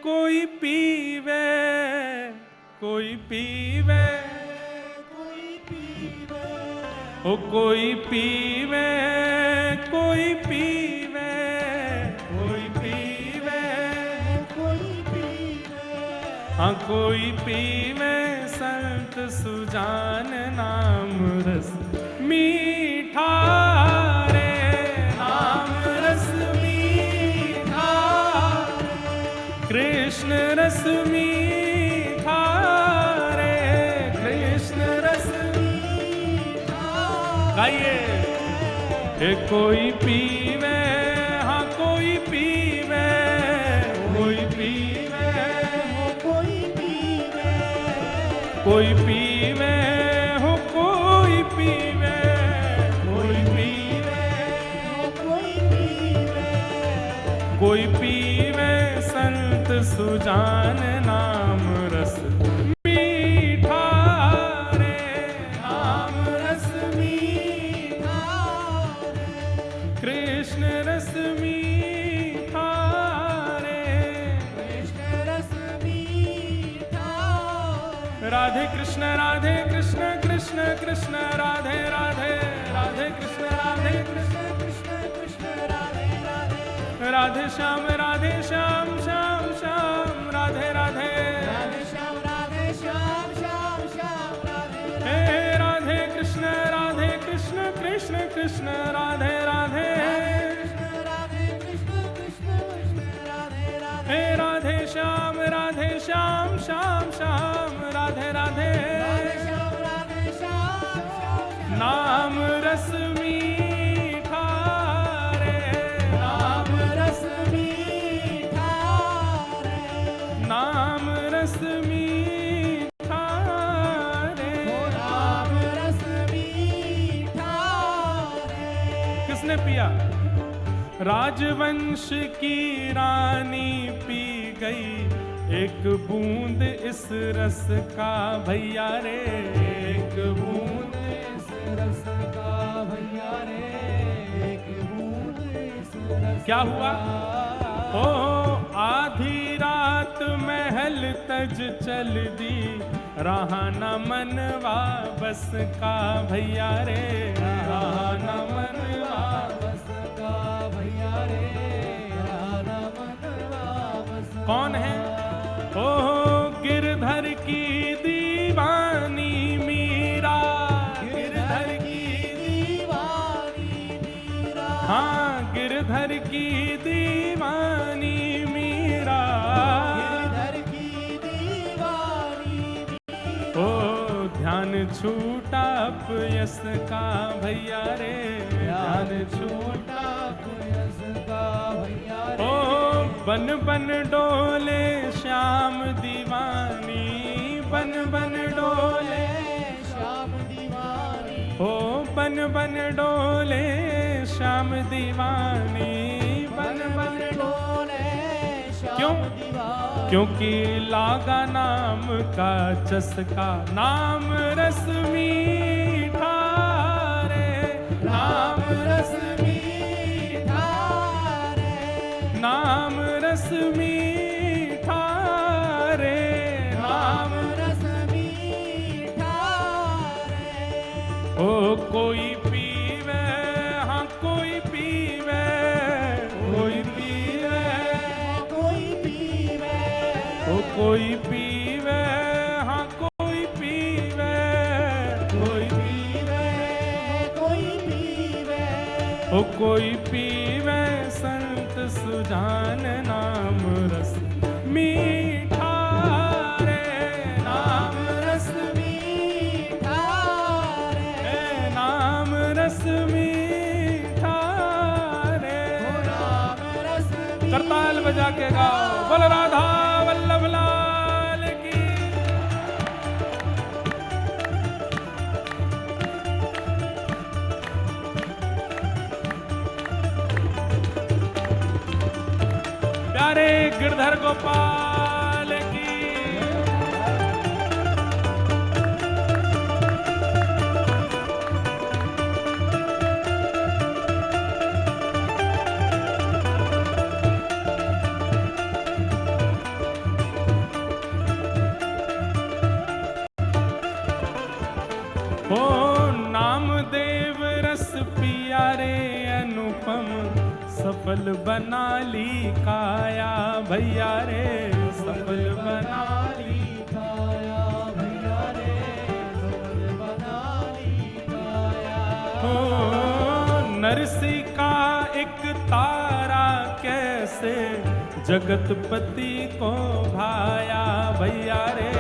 Speaker 1: कोई पीवे, कोई पीवे, कोई पीवे, ओ कोई पीवे, कोई पीवे, कोई पीवे, कोई पीवे, हाँ कोई पीवे संत सुजान नाम रस मीठा रे, नाम रस मीठा, कृष्ण रस मीठा रे, कृष्ण रस मीठा। गाइए। हे कोई पीवे, हाँ कोई पीवे, कोई पीवे,
Speaker 2: कोई पीवे,
Speaker 1: कोई पीवे हो, कोई पीवे, कोई पीवे,
Speaker 2: कोई पीवे,
Speaker 1: कोई पीवे संत सुजान नाम रस मीठा रे, नाम रस मीठा, कृष्ण रस मीठा रे,
Speaker 2: कृष्ण रस मीठा,
Speaker 1: राधे कृष्ण कृष्ण कृष्ण राधे राधे, राधे कृष्ण कृष्ण
Speaker 2: कृष्ण राधे राधे,
Speaker 1: राधे श्याम श्याम श्याम राधे राधे,
Speaker 2: राधे श्याम श्याम श्याम राधे
Speaker 1: हे राधे कृष्ण कृष्ण कृष्ण राधे राधे,
Speaker 2: कृष्ण कृष्ण राधे राधे,
Speaker 1: हे राधे श्याम श्याम श्याम राधे राधे,
Speaker 2: राधे श्याम
Speaker 1: नाम रस मीठा रे,
Speaker 2: नाम रस मीठा रे,
Speaker 1: नाम रस मीठा रे,
Speaker 2: नाम रस मीठा रे,
Speaker 1: किसने पिया? राजवंश की रानी पी गई एक बूंद इस रस का भैया रे, एक बूंद
Speaker 2: इस रस का भैया रे, एक बूंद इस रस
Speaker 1: क्या हुआ? ओ आधी रात महल तज चल दी, रहा न मनवा बस का भैया रे, रहा न मनवा
Speaker 2: बस का भैया रे, राना मनवा बस
Speaker 1: कौन है? ओ गिरधर की दीवानी मीरा, गिरधर की
Speaker 2: दीवानी मीरा,
Speaker 1: हाँ गिरधर की दीवानी मीरा,
Speaker 2: गिरधर की दीवानी मीरा,
Speaker 1: ओ ध्यान छूटा अपयस का भैया रे, ध्यान छूटा
Speaker 2: अपयस का भैया रे,
Speaker 1: ओ बन बन डोले श्याम दीवानी, बन बन डोले,
Speaker 2: श्याम दीवानी,
Speaker 1: ओ बन बन डोले श्याम दीवानी, बन बन
Speaker 2: डोले श्याम
Speaker 1: क्यों?
Speaker 2: दीवानी,
Speaker 1: क्योंकि लागा नाम का चस्का, नाम रस मीठा रे, नाम रस
Speaker 2: मीठा रे,
Speaker 1: नाम रस मीठा रे, नाम
Speaker 2: रस मीठा रे,
Speaker 1: ओ कोई पीवे, हाँ कोई पीवे, कोई पीवे,
Speaker 2: कोई पीवे,
Speaker 1: ओ कोई पीवे, हाँ कोई पीवे, कोई
Speaker 2: पीवे, कोई पीवे,
Speaker 1: ओ कोई पीवे संत सुजान नाम रस मीठा रे, नाम रस
Speaker 2: मीठा रे,
Speaker 1: नाम रस मीठा रे,
Speaker 2: राम रस
Speaker 1: करताल बजा के गाओ, बोल राधा वल्लभ लाल की। प्यारे गिरधर गोपाल की। हो नामदेव रस पिया रे अनुपम, सफल बना ली काया भैया रे, सफल बना ली
Speaker 2: काया भैया रे, सफल बना ली काया,
Speaker 1: हो नरसी का एक तारा कैसे जगतपति को भाया भैया रे,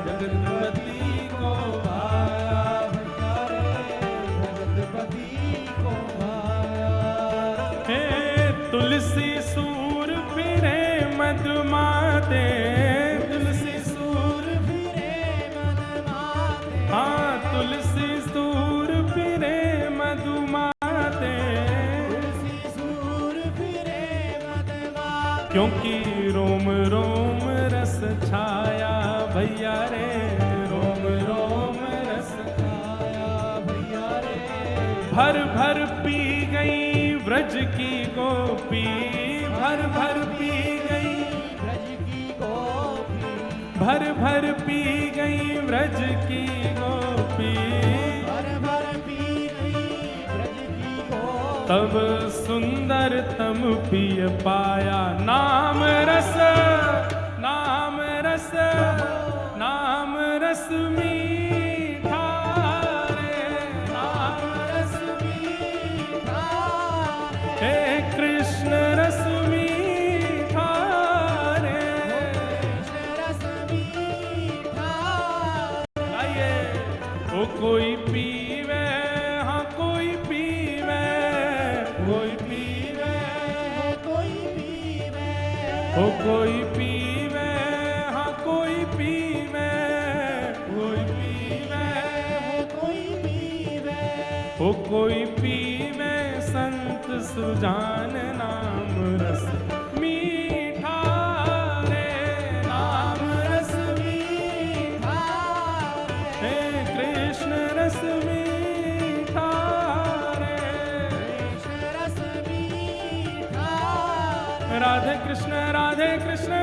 Speaker 1: जगतपति को भाया
Speaker 2: भैया रे, जगतपति
Speaker 1: तुलसी सूर फिरे मधुमाते, तुलसी सूर
Speaker 2: फिरे मधुमाते,
Speaker 1: हाँ तुलसी सूर फिरे मधुमाते,
Speaker 2: तुलसी सूर फिरे मधुमाते,
Speaker 1: क्योंकि रोम रोम रस छाया भैया रे, रोम रोम रस
Speaker 2: आया भैया रे,
Speaker 1: भर भर पी गई व्रज की गोपी, भर भर पी गई,
Speaker 2: ब्रज की गोपी,
Speaker 1: भर भर पी गई व्रज की गोपी,
Speaker 2: भर भर पी गई ब्रज की गोपी,
Speaker 1: तब सुंदर तम पिय पाया नाम रस, नाम रस, नाम रस मीठा रे, नाम रस
Speaker 2: मीठा रे,
Speaker 1: हे कृष्ण रस मीठा रे।
Speaker 2: कृष्ण रस मीठा रे,
Speaker 1: आइए ओ कोई पीवे, हाँ कोई पीवे, कोई पीवे,
Speaker 2: कोई पीवे,
Speaker 1: ओ कोई पीवे, हाँ कोई पीवे, कोई पीवे,
Speaker 2: कोई पीवे,
Speaker 1: ओ कोई पीवे संत सुजान नाम रस मीठा रे, नाम रस
Speaker 2: मीठा रे,
Speaker 1: हे कृष्ण रस मीठा रे।
Speaker 2: कृष्ण रस मीठा रे,
Speaker 1: राधे कृष्ण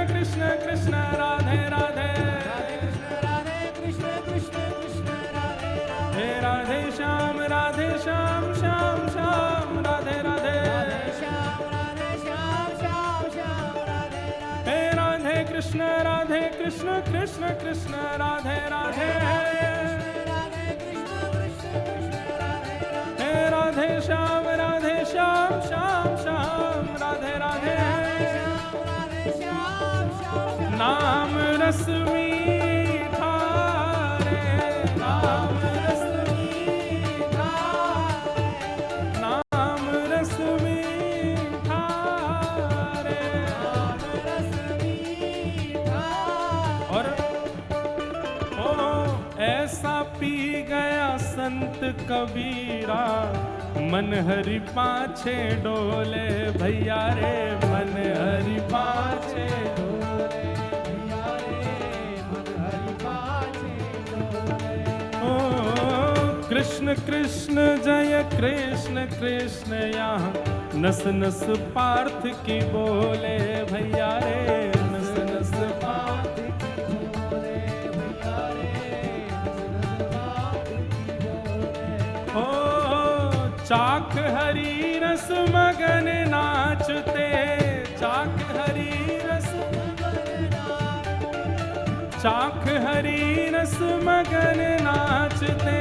Speaker 1: कृष्ण कृष्ण राधे राधे,
Speaker 2: राधे कृष्ण कृष्ण राधे राधे,
Speaker 1: हे राधे श्याम श्याम श्याम राधे राधे,
Speaker 2: श्याम श्याम श्याम राधे राधे,
Speaker 1: हे राधे कृष्ण कृष्ण कृष्ण राधे राधे,
Speaker 2: राधे कृष्ण कृष्ण राधे राधे,
Speaker 1: हे राधे श्याम श्याम श्याम राधे राधे,
Speaker 2: राधे श्याम श्याम
Speaker 1: नाम रस मीठा रे, नाम रस
Speaker 2: मीठा रे,
Speaker 1: नाम रस मीठा रे।
Speaker 2: नाम रस मीठा
Speaker 1: और ओ ऐसा पी गया संत कबीरा, मन हरि पाछे डोले भैया रे, मन हरि पाछे डोले।
Speaker 2: भैया रे, मन हरि पाछे डोले,
Speaker 1: ओ कृष्ण कृष्ण जय कृष्ण कृष्ण यहाँ नस नस पार्थ की बोले भैया रे, नस नस पार्थ
Speaker 2: की बोले भैया रे, बाप की बोले,
Speaker 1: ओ चाक हरी रस मगन नाचते, चाक हरी रस, चाक हरी रस मगन नाचते,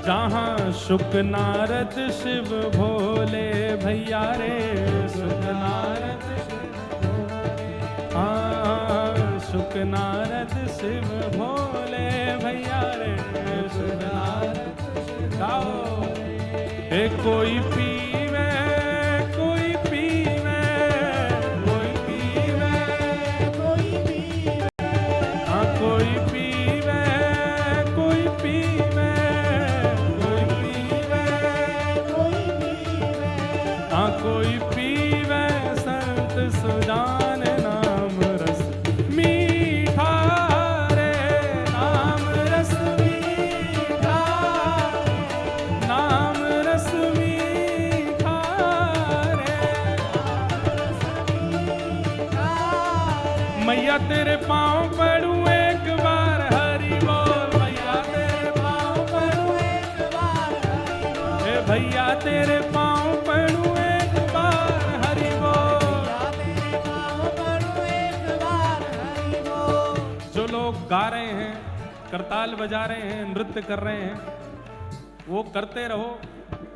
Speaker 1: जहाँ शुक नारद शिव भोले भैया रे, शुक नारद हाँ शुक नारद शिव भोले भैया रे, शुक नारद गाओ। हे कोई पीवे, कोई पीवे, कोई पीवे,
Speaker 2: कोई पीवे,
Speaker 1: हाँ कोई पीवे, कोई पीवे, कोई पीवे,
Speaker 2: कोई पीवे,
Speaker 1: हाँ कोई पीवे संत सुजान नाम रस मीठा रे, नाम रस मीठा, नाम रस मीठा रे। मैया तेरे पाँव पड़ूं एक बार हरि बोल, मैया तेरे पाँव पड़ूं
Speaker 2: एक बार हरि बोल,
Speaker 1: हे भैया तेरे पाँव पड़ूं एक बार हरि बोल।
Speaker 2: या तेरे पाँव पड़ूं एक बार हरि बोल,
Speaker 1: जो लोग गा रहे हैं, करताल बजा रहे हैं, नृत्य कर रहे हैं, वो करते रहो,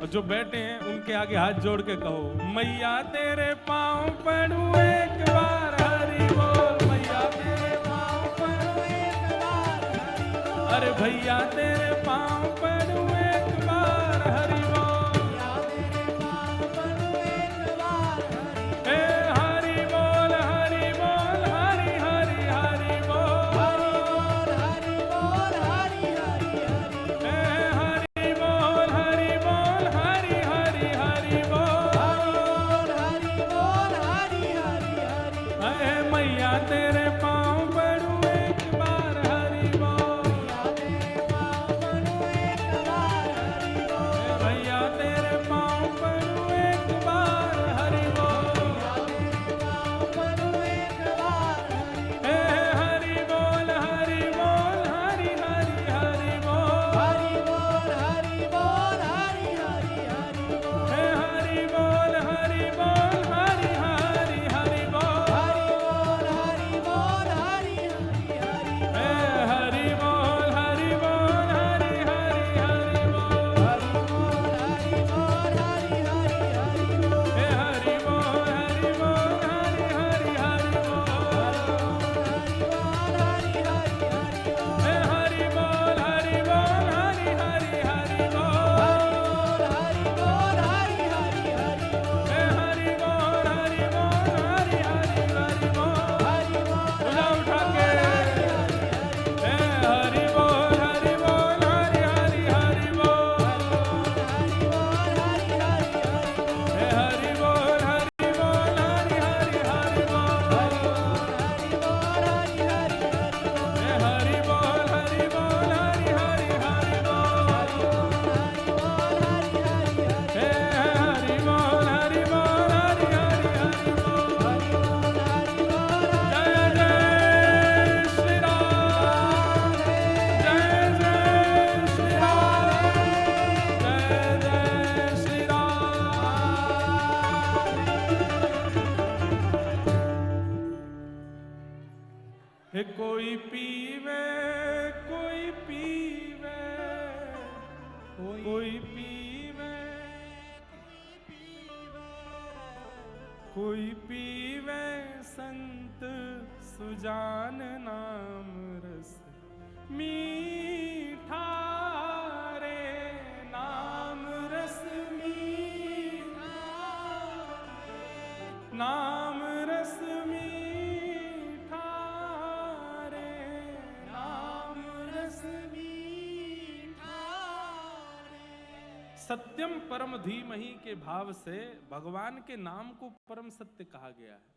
Speaker 1: और जो बैठे हैं उनके आगे हाथ जोड़ के कहो मैया तेरे पाँव पड़ूं एक बार हरि बोल, मैया तेरे पाँव पड़ूं
Speaker 2: एक बार हरि बोल,
Speaker 1: अरे भैया तेरे पाँव पड़ूं एक बार हरि बोल।
Speaker 2: या तेरे
Speaker 1: हे कोई पीवे कोई पीवे कोई पीवे कोई पीवे संत सुजान नाम रस मीठा रे नाम रस मीठा नाम रस मीठा रे नाम रस मीठा रे। सत्यम परम धीमहि के भाव से भगवान के नाम को परम सत्य कहा गया है।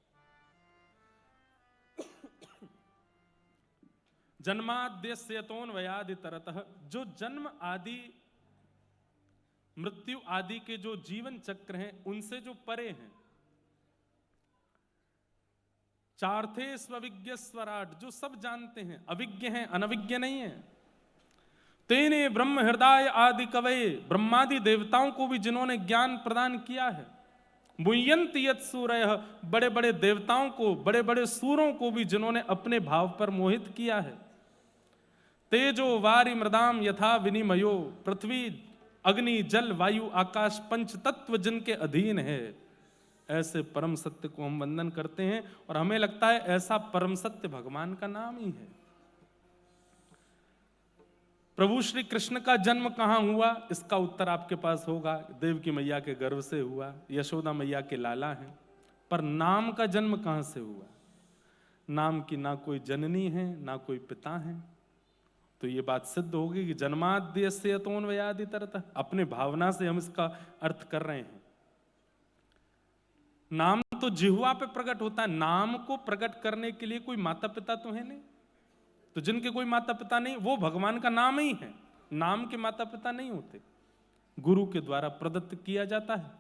Speaker 1: जन्माद्यस्य यतोऽन्वयादितरतः, जो जन्म आदि मृत्यु आदि के जो जीवन चक्र हैं उनसे जो परे हैं। चार्थे स्वविज्ञ स्वराट, जो सब जानते हैं, अविज्ञ हैं, अनविज्ञ नहीं है। तेने ब्रह्म हृदय आदि कवये, ब्रह्मादि देवताओं को भी जिन्होंने ज्ञान प्रदान किया है। मुह्यन्ति यत् सूरयः, बड़े बड़े देवताओं को, बड़े बड़े सूरों को भी जिन्होंने अपने भाव पर मोहित किया है। तेजो वारि मृदाम यथा विनिमयो, पृथ्वी अग्नि जल वायु आकाश पंच तत्व जिनके अधीन है, ऐसे परम सत्य को हम वंदन करते हैं। और हमें लगता है ऐसा परम सत्य भगवान का नाम ही है। प्रभु श्री कृष्ण का जन्म कहां हुआ, इसका उत्तर आपके पास होगा। देवकी मैया के गर्भ से हुआ, यशोदा मैया के लाला हैं। पर नाम का जन्म कहां से हुआ? नाम की ना कोई जननी है ना कोई पिता है। तो ये बात सिद्ध होगी कि जन्माद्यस्य यतोऽन्वयादितरतः, अपने भावना से हम इसका अर्थ कर रहे हैं। नाम तो जिह्वा पे प्रकट होता है। नाम को प्रकट करने के लिए कोई माता पिता तो है नहीं। तो जिनके कोई माता पिता नहीं, वो भगवान का नाम ही है। नाम के माता पिता नहीं होते, गुरु के द्वारा प्रदत्त किया जाता है।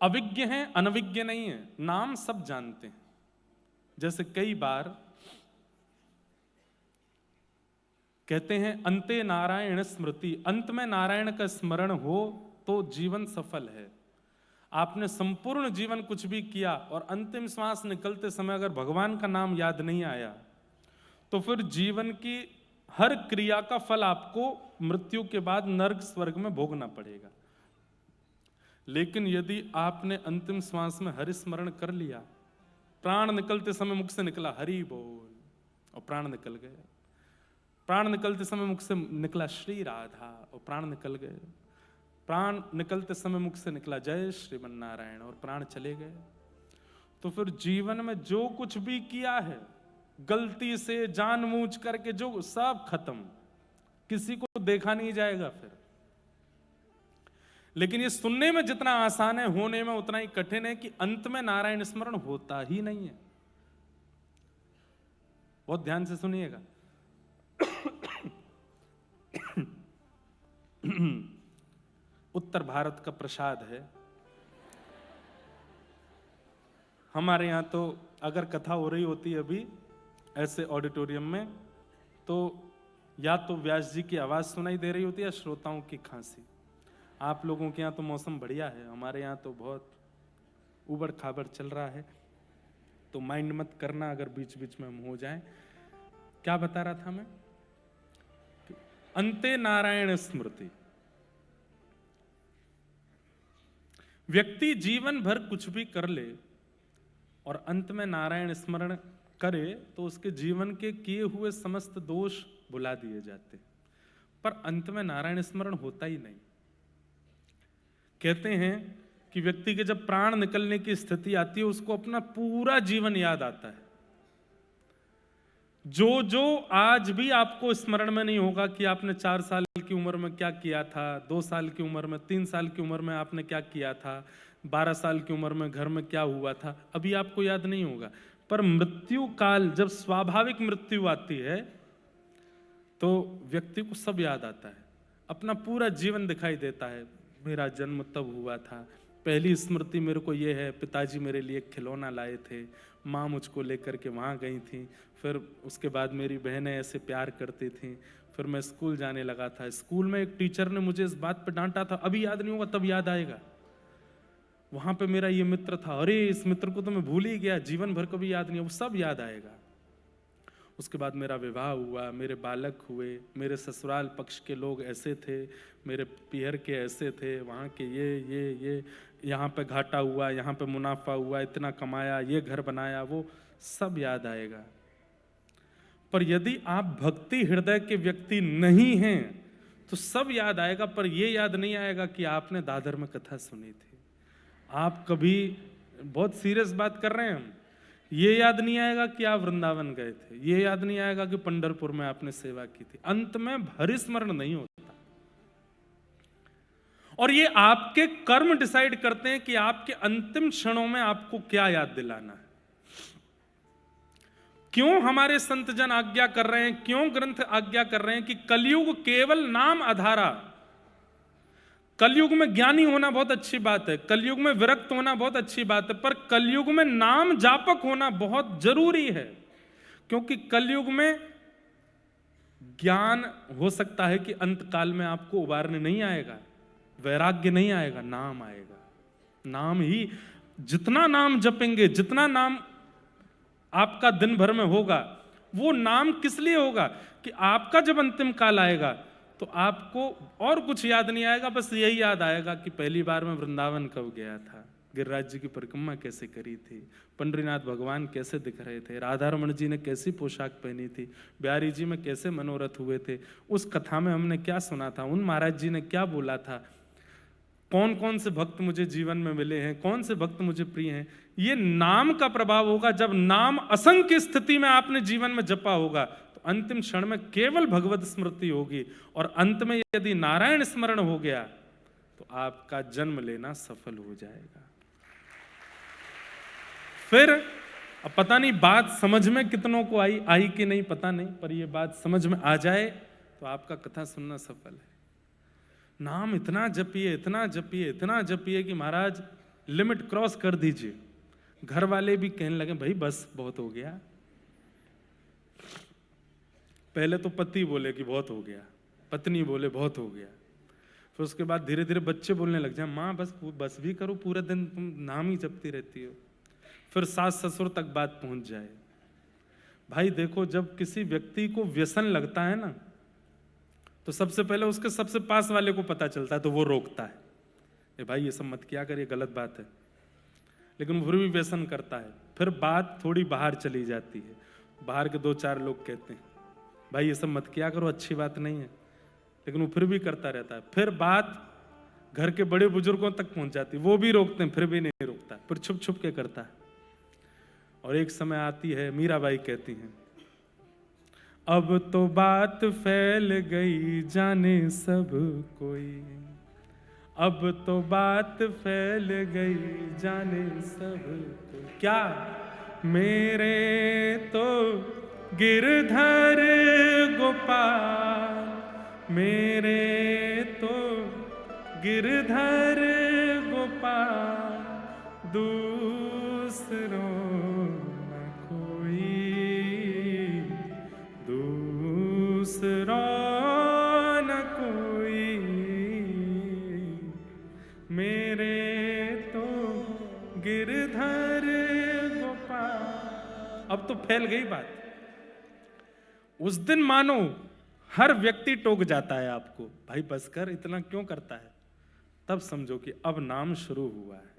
Speaker 1: अविज्ञ हैं, अनविज्ञ नहीं है। नाम सब जानते हैं। जैसे कई बार कहते हैं अंते नारायण स्मृति, अंत में नारायण का स्मरण हो तो जीवन सफल है। आपने संपूर्ण जीवन कुछ भी किया और अंतिम श्वास निकलते समय अगर भगवान का नाम याद नहीं आया, तो फिर जीवन की हर क्रिया का फल आपको मृत्यु के बाद नर्क स्वर्ग में भोगना पड़ेगा। लेकिन यदि आपने अंतिम श्वास में हरि स्मरण कर लिया, प्राण निकलते समय मुख से निकला हरि बोल और प्राण निकल गए, प्राण निकलते समय मुख से निकला श्री राधा और प्राण निकल गए, प्राण निकलते समय मुख से निकला जय श्रीमन नारायण और प्राण चले गए, तो फिर जीवन में जो कुछ भी किया है गलती से जानबूझ करके, जो सब खत्म, किसी को देखा नहीं जाएगा फिर। लेकिन ये सुनने में जितना आसान है, होने में उतना ही कठिन है कि अंत में नारायण स्मरण होता ही नहीं है। बहुत ध्यान से सुनिएगा। उत्तर भारत का प्रसाद है। हमारे यहाँ तो अगर कथा हो रही होती है अभी ऐसे ऑडिटोरियम में, तो या तो व्यास जी की आवाज सुनाई दे रही होती है या श्रोताओं की खांसी। आप लोगों के यहाँ तो मौसम बढ़िया है, हमारे यहाँ तो बहुत उबड़ खाबड़ चल रहा है। तो माइंड मत करना अगर बीच बीच में हम हो जाएं। क्या बता रहा था मैं? अंते नारायण स्मृति। व्यक्ति जीवन भर कुछ भी कर ले और अंत में नारायण स्मरण करे तो उसके जीवन के किए हुए समस्त दोष भुला दिए जाते, पर अंत में नारायण स्मरण होता ही नहीं। कहते हैं कि व्यक्ति के जब प्राण निकलने की स्थिति आती है, उसको अपना पूरा जीवन याद आता है। जो जो आज भी आपको स्मरण में नहीं होगा कि आपने 4 साल की उम्र में क्या किया था, 2 साल की उम्र में, 3 साल की उम्र में आपने क्या किया था, 12 साल की उम्र में घर में क्या हुआ था, अभी आपको याद नहीं होगा। पर मृत्यु काल, जब स्वाभाविक मृत्यु आती है, तो व्यक्ति को सब याद आता है। अपना पूरा जीवन दिखाई देता है। मेरा जन्म तब हुआ था, पहली स्मृति मेरे को ये है, पिताजी मेरे लिए खिलौना लाए थे, माँ मुझको लेकर के वहाँ गई थी, फिर उसके बाद मेरी बहनें ऐसे प्यार करती थी, फिर मैं स्कूल जाने लगा था, स्कूल में एक टीचर ने मुझे इस बात पर डांटा था, अभी याद नहीं होगा तब याद आएगा। वहां पे मेरा ये मित्र था, अरे इस मित्र को तो मैं भूल ही गया, जीवन भर कभी याद नहीं, वो सब याद आएगा। उसके बाद मेरा विवाह हुआ, मेरे बालक हुए, मेरे ससुराल पक्ष के लोग ऐसे थे, मेरे पियर के ऐसे थे, वहाँ के ये यहाँ पे घाटा हुआ, यहाँ पे मुनाफा हुआ, इतना कमाया, ये घर बनाया, वो सब याद आएगा। पर यदि आप भक्ति हृदय के व्यक्ति नहीं हैं तो सब याद आएगा, पर ये याद नहीं आएगा कि आपने दादर में कथा सुनी थी। आप कभी, बहुत सीरियस बात कर रहे हैं हम, ये याद नहीं आएगा कि आप वृंदावन गए थे, ये याद नहीं आएगा कि पंढरपुर में आपने सेवा की थी। अंत में भरिस्मरण नहीं होता। और ये आपके कर्म डिसाइड करते हैं कि आपके अंतिम क्षणों में आपको क्या याद दिलाना है। क्यों हमारे संत जन आज्ञा कर रहे हैं, क्यों ग्रंथ आज्ञा कर रहे हैं कि कलयुग केवल नाम आधारा। कलयुग में ज्ञानी होना बहुत अच्छी बात है, कलयुग में विरक्त होना बहुत अच्छी बात है, पर कलयुग में नाम जापक होना बहुत जरूरी है। क्योंकि कलयुग में ज्ञान हो सकता है कि अंत काल में आपको उबारने नहीं आएगा, वैराग्य नहीं आएगा, नाम आएगा। नाम ही, जितना नाम जपेंगे, जितना नाम आपका दिन भर में होगा, वो नाम किस लिए होगा कि आपका जब अंतिम काल आएगा तो आपको और कुछ याद नहीं आएगा, बस यही याद आएगा कि पहली बार मैं वृंदावन कब गया था, गिरिराज जी की परिक्रमा कैसे करी थी, पंडरीनाथ भगवान कैसे दिख रहे थे, राधा रमण जी ने कैसी पोशाक पहनी थी, बिहारी जी में कैसे मनोरथ हुए थे, उस कथा में हमने क्या सुना था, उन महाराज जी ने क्या बोला था, कौन कौन से भक्त मुझे जीवन में मिले हैं, कौन से भक्त मुझे प्रिय हैं। ये नाम का प्रभाव होगा। जब नाम असंख्य स्थिति में आपने जीवन में जपा होगा तो अंतिम क्षण में केवल भगवत स्मृति होगी, और अंत में यदि नारायण स्मरण हो गया तो आपका जन्म लेना सफल हो जाएगा। फिर अब पता नहीं बात समझ में कितनों को आई कि नहीं पता नहीं, पर ये बात समझ में आ जाए तो आपका कथा सुनना सफल है। नाम इतना जपिए, इतना जपिए, इतना जपिए कि महाराज लिमिट क्रॉस कर दीजिए। घर वाले भी कहने लगे भाई बस बहुत हो गया। पहले तो पति बोले कि बहुत हो गया, पत्नी बोले बहुत हो गया, फिर उसके बाद धीरे धीरे बच्चे बोलने लग जाए माँ बस भी करो, पूरे दिन तुम नाम ही जपती रहती हो। फिर सास ससुर तक बात पहुंच जाए। भाई देखो, जब किसी व्यक्ति को व्यसन लगता है ना तो सबसे पहले उसके सबसे पास वाले को पता चलता है, तो वो रोकता है, ए भाई ये सब मत किया कर, ये गलत बात है। लेकिन फिर भी व्यसन करता है। फिर बात थोड़ी बाहर चली जाती है, बाहर के 2-4 लोग कहते हैं भाई ये सब मत किया करो, अच्छी बात नहीं है, लेकिन वो फिर भी करता रहता है। फिर बात घर के बड़े बुजुर्गों तक पहुंच जाती है, वो भी रोकते हैं, फिर भी नहीं रोकता, फिर छुप छुप के करता है। और एक समय आती है, मीराबाई कहती हैं अब तो बात फैल गई जाने सब कोई, अब तो बात फैल गई जाने सब कोई। क्या? मेरे तो गिरधर गोपाल, मेरे तो गिरधर गोपाल, दूसरों न कोई, दूसरों न कोई, मेरे तो गिरधर गोपाल। अब तो फैल गई बात। उस दिन मानो हर व्यक्ति टोक जाता है आपको, भाई बस कर, इतना क्यों करता है। तब समझो कि अब नाम शुरू हुआ है।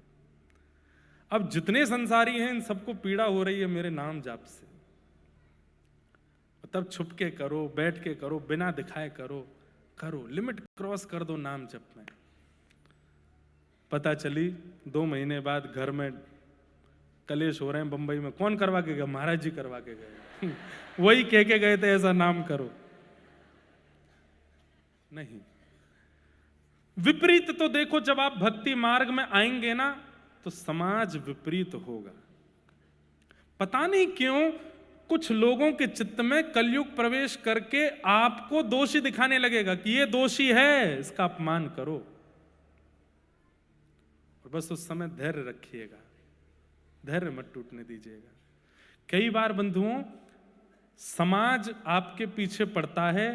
Speaker 1: अब जितने संसारी हैं इन सबको पीड़ा हो रही है मेरे नाम जाप से। तब छुप के करो, बैठ के करो, बिना दिखाए करो, करो, लिमिट क्रॉस कर दो नाम जप में। पता चली 2 महीने बाद घर में कलेश हो रहे हैं बंबई में, कौन करवा के गया? महाराज जी करवा के गए। वही कह के गए थे ऐसा नाम करो। नहीं, विपरीत तो देखो, जब आप भक्ति मार्ग में आएंगे ना तो समाज विपरीत होगा। पता नहीं क्यों कुछ लोगों के चित्त में कलयुग प्रवेश करके आपको दोषी दिखाने लगेगा कि ये दोषी है, इसका अपमान करो। और बस उस समय धैर्य रखिएगा, धैर्य मत टूटने दीजिएगा। कई बार बंधुओं, समाज आपके पीछे पड़ता है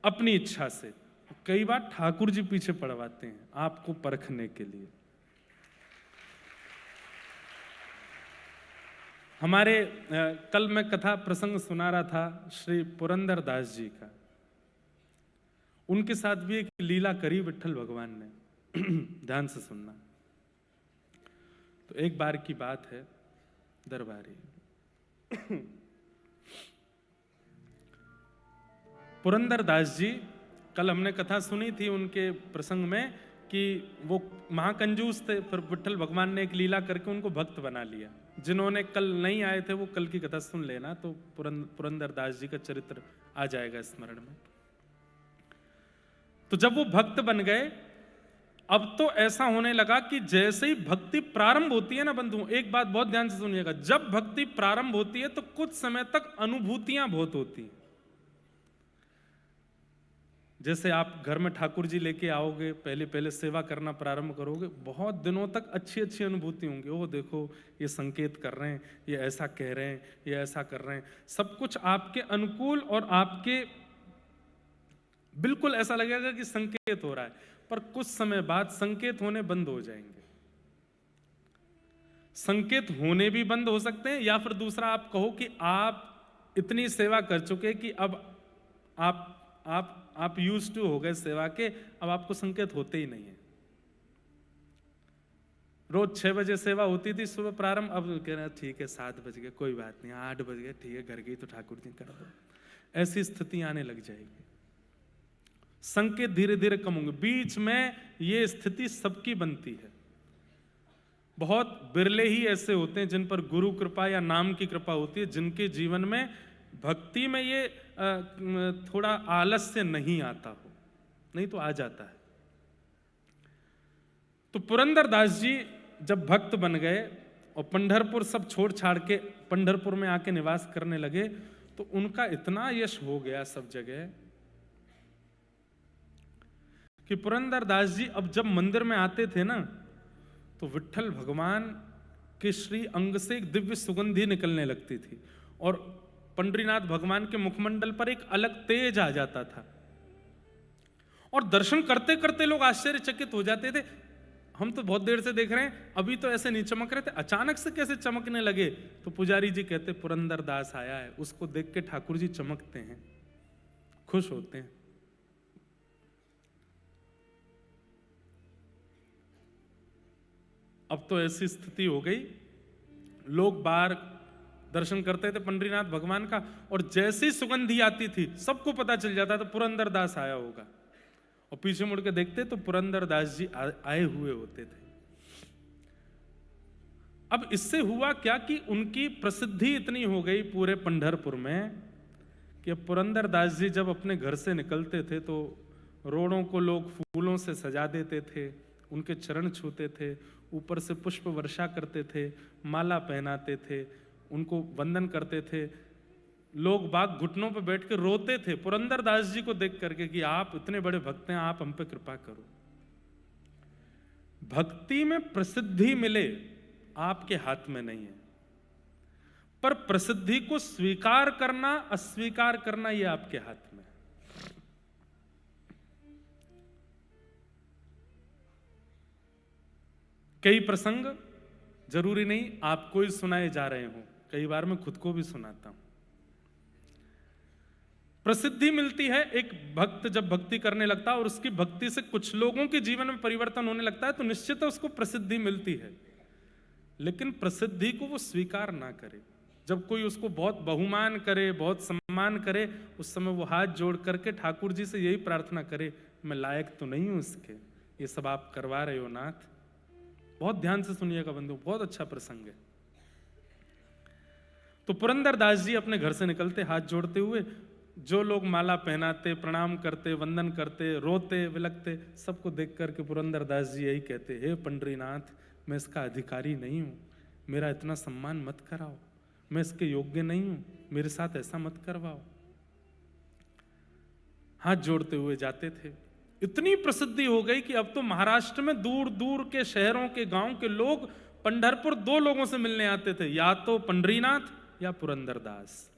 Speaker 1: अपनी इच्छा से, कई बार ठाकुर जी पीछे पड़वाते हैं आपको परखने के लिए। कल मैं कथा प्रसंग सुना रहा था श्री पुरंदर दास जी का। उनके साथ भी एक लीला करी विट्ठल भगवान ने। ध्यान से सुनना। तो एक बार की बात है, दरबारी पुरंदर दास जी, कल हमने कथा सुनी थी उनके प्रसंग में कि वो महाकंजूस थे, फिर विट्ठल भगवान ने एक लीला करके उनको भक्त बना लिया। जिन्होंने कल नहीं आए थे वो कल की कथा सुन लेना, तो पुरंदर दास जी का चरित्र आ जाएगा स्मरण में। तो जब वो भक्त बन गए, अब तो ऐसा होने लगा कि जैसे ही भक्ति प्रारंभ होती है ना बंधु, एक बात बहुत ध्यान से सुनिएगा, जब भक्ति प्रारंभ होती है तो कुछ समय तक अनुभूतियां बहुत होती हैं। जैसे आप घर में ठाकुर जी लेके आओगे, पहले पहले सेवा करना प्रारंभ करोगे, बहुत दिनों तक अच्छी अच्छी अनुभूति होंगी। ओ देखो ये संकेत कर रहे हैं, ये ऐसा कह रहे हैं, ये ऐसा कर रहे हैं, सब कुछ आपके अनुकूल और आपके बिल्कुल ऐसा लगेगा कि संकेत हो रहा है। पर कुछ समय बाद संकेत होने बंद हो जाएंगे। संकेत होने भी बंद हो सकते हैं, या फिर दूसरा आप कहो कि आप इतनी सेवा कर चुके कि अब आप यूज्ड टू हो गए सेवा के, अब आपको संकेत होते ही नहीं है। रोज 6 बजे सेवा होती थी सुबह प्रारंभ, अब कह रहे हैं ठीक है 7 बज गए, कोई बात नहीं, 8 बज गए, ठीक है घर गई तो ठाकुर जी कर दो। ऐसी स्थिति आने लग जाएगी। संकेत धीरे धीरे कम होंगे। बीच में ये स्थिति सबकी बनती है। बहुत बिरले ही ऐसे होते हैं जिन पर गुरु कृपा या नाम की कृपा होती है, जिनके जीवन में भक्ति में ये थोड़ा आलस्य नहीं आता हो, नहीं तो आ जाता है। तो पुरंदर दास जी जब भक्त बन गए और पंढरपुर सब छोड़ छाड़ के पंढरपुर में आके निवास करने लगे, तो उनका इतना यश हो गया सब जगह कि पुरंदर दास जी अब जब मंदिर में आते थे ना, तो विट्ठल भगवान के श्री अंग से एक दिव्य सुगंधी निकलने लगती थी, और पंडरीनाथ भगवान के मुखमंडल पर एक अलग तेज आ जाता था, और दर्शन करते करते लोग आश्चर्यचकित हो जाते थे। हम तो बहुत देर से देख रहे हैं, अभी तो ऐसे नहीं चमक रहे थे, अचानक से कैसे चमकने लगे। तो पुजारी जी कहते पुरंदर दास आया है। उसको देख के ठाकुर जी चमकते हैं, खुश होते हैं। अब तो ऐसी स्थिति हो गई, लोग बाहर दर्शन करते थे पंडरीनाथ भगवान का, और जैसी सुगंधी आती थी सबको पता चल जाता था पुरंदर दास आया होगा, और पीछे मुड़ के देखते तो पुरंदर दास जी आए हुए होते थे। अब इससे हुआ क्या कि उनकी प्रसिद्धि इतनी हो गई पूरे पंढरपुर में कि अब पुरंदर दास जी जब अपने घर से निकलते थे तो रोड़ों को लोग फूलों से सजा देते थे, उनके चरण छूते थे, ऊपर से पुष्प वर्षा करते थे, माला पहनाते थे, उनको वंदन करते थे। लोग बाग घुटनों पर बैठ के रोते थे पुरंदर दास जी को देख करके कि आप इतने बड़े भक्त हैं, आप हम पे कृपा करो। भक्ति में प्रसिद्धि मिले आपके हाथ में नहीं है, पर प्रसिद्धि को स्वीकार करना अस्वीकार करना यह आपके हाथ में है। कई प्रसंग जरूरी नहीं आपको ही सुनाए जा रहे हो, कई बार मैं खुद को भी सुनाता हूं। प्रसिद्धि मिलती है, एक भक्त जब भक्ति करने लगता है और उसकी भक्ति से कुछ लोगों के जीवन में परिवर्तन होने लगता है, तो निश्चित है उसको प्रसिद्धि मिलती है। लेकिन प्रसिद्धि को वो स्वीकार ना करे। जब कोई उसको बहुत बहुमान करे, बहुत सम्मान करे, उस समय वो हाथ जोड़ करके ठाकुर जी से यही प्रार्थना करे, मैं लायक तो नहीं हूं इसके, ये सब आप करवा रहे हो नाथ। बहुत ध्यान से सुनिएगा बंधु, बहुत अच्छा प्रसंग है। तो पुरंदर दास जी अपने घर से निकलते हाथ जोड़ते हुए, जो लोग माला पहनाते, प्रणाम करते, वंदन करते, रोते विलकते, सबको देख करके पुरंदर दास जी यही कहते, हे पंडरीनाथ, मैं इसका अधिकारी नहीं हूं, मेरा इतना सम्मान मत कराओ, मैं इसके योग्य नहीं हूं, मेरे साथ ऐसा मत करवाओ। हाथ जोड़ते हुए जाते थे। इतनी प्रसिद्धि हो गई कि अब तो महाराष्ट्र में दूर दूर के शहरों के गांव के लोग पंढरपुर 2 लोगों से मिलने आते थे, या तो पंडरीनाथ या पुरंदर दास।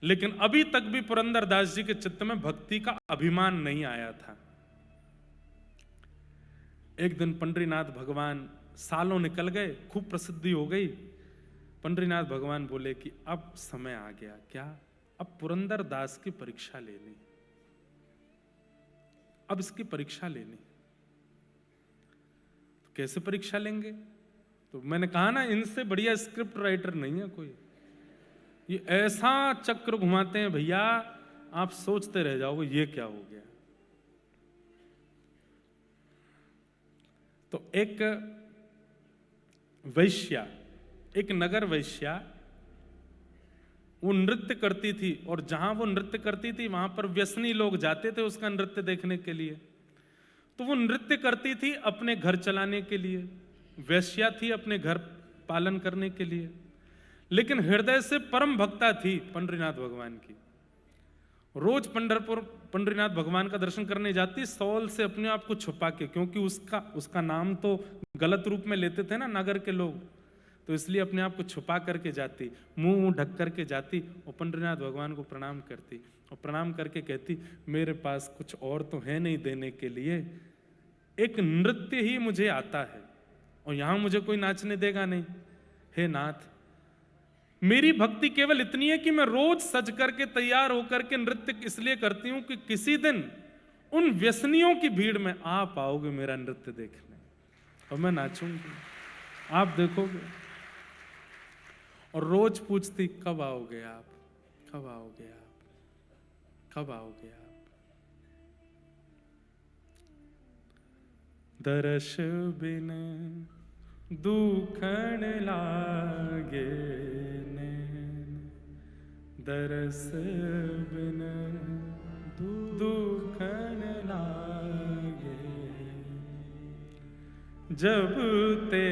Speaker 1: लेकिन अभी तक भी पुरंदर दास जी के चित्त में भक्ति का अभिमान नहीं आया था। एक दिन पंडरीनाथ भगवान सालों निकल गए, खूब प्रसिद्धि हो गई। पंडरीनाथ भगवान बोले कि अब समय आ गया, क्या? अब पुरंदर दास की परीक्षा लेनी, अब इसकी परीक्षा लेनी। तो कैसे परीक्षा लेंगे? तो मैंने कहा ना, इनसे बढ़िया स्क्रिप्ट राइटर नहीं है कोई। ये ऐसा चक्र घुमाते हैं भैया, आप सोचते रह जाओगे ये क्या हो गया। तो एक वैश्या, एक नगर वैश्या, वो नृत्य करती थी, और जहां वो नृत्य करती थी वहां पर व्यसनी लोग जाते थे उसका नृत्य देखने के लिए। तो वो नृत्य करती थी अपने घर चलाने के लिए, वैश्या थी अपने घर पालन करने के लिए, लेकिन हृदय से परम भक्ता थी पंडरीनाथ भगवान की। रोज पंढरपुर पंडरीनाथ भगवान का दर्शन करने जाती, सौल से अपने आप को छुपा के, क्योंकि उसका नाम तो गलत रूप में लेते थे ना नगर के लोग, तो इसलिए अपने आप को छुपा करके जाती, मुंह ढक करके जाती और पंडरीनाथ भगवान को प्रणाम करती, और प्रणाम करके कहती, मेरे पास कुछ और तो है नहीं देने के लिए, एक नृत्य ही मुझे आता है, और यहां मुझे कोई नाचने देगा नहीं। हे नाथ, मेरी भक्ति केवल इतनी है कि मैं रोज सज करके तैयार होकर के नृत्य इसलिए करती हूं कि किसी दिन उन व्यसनियों की भीड़ में आप आओगे मेरा नृत्य देखने, और मैं नाचूंगी, आप देखोगे। और रोज पूछती, कब आओगे आप, कब आओगे आप, कब आओगे आप। दर्श बिन दुखन लागे नैन, दरस बिन दुखन लागे, जब ते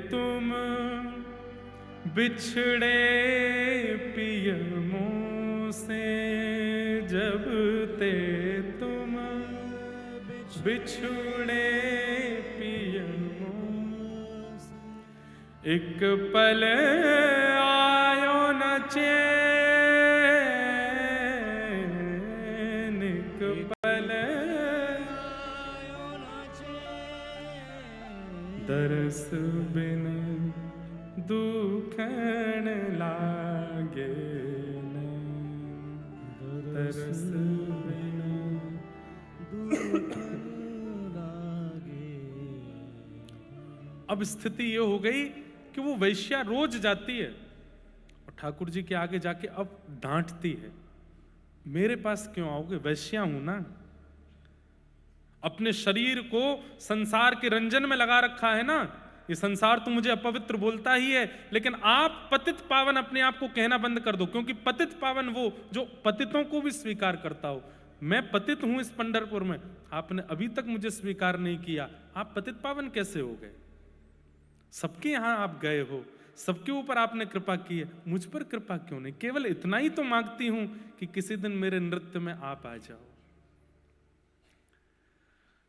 Speaker 1: तुम बिछड़े पिय मुँह से, जब ते तुम बिछड़े पिय मुँह से, एक पल आयो न चैन, एक पल आयो न चैन, दरस बिन दुखन लागे नैन, दरस बिन दुखन लागे। अब स्थिति ये हो गई कि वो वैश्या रोज जाती है और ठाकुर जी के आगे जाके अब डांटती है, मेरे पास क्यों आओगे, वैश्या हूं ना। अपने शरीर को संसार के रंजन में लगा रखा है ना, ये संसार तो मुझे अपवित्र बोलता ही है, लेकिन आप पतित पावन अपने आप को कहना बंद कर दो, क्योंकि पतित पावन वो जो पतितों को भी स्वीकार करता हो। मैं पतित हूं इस पंढरपुर में, आपने अभी तक मुझे स्वीकार नहीं किया, आप पतित पावन कैसे हो गए? सबके यहां आप गए हो, सबके ऊपर आपने कृपा की है, मुझ पर कृपा क्यों नहीं? केवल इतना ही तो मांगती हूं कि किसी दिन मेरे नृत्य में आप आ जाओ।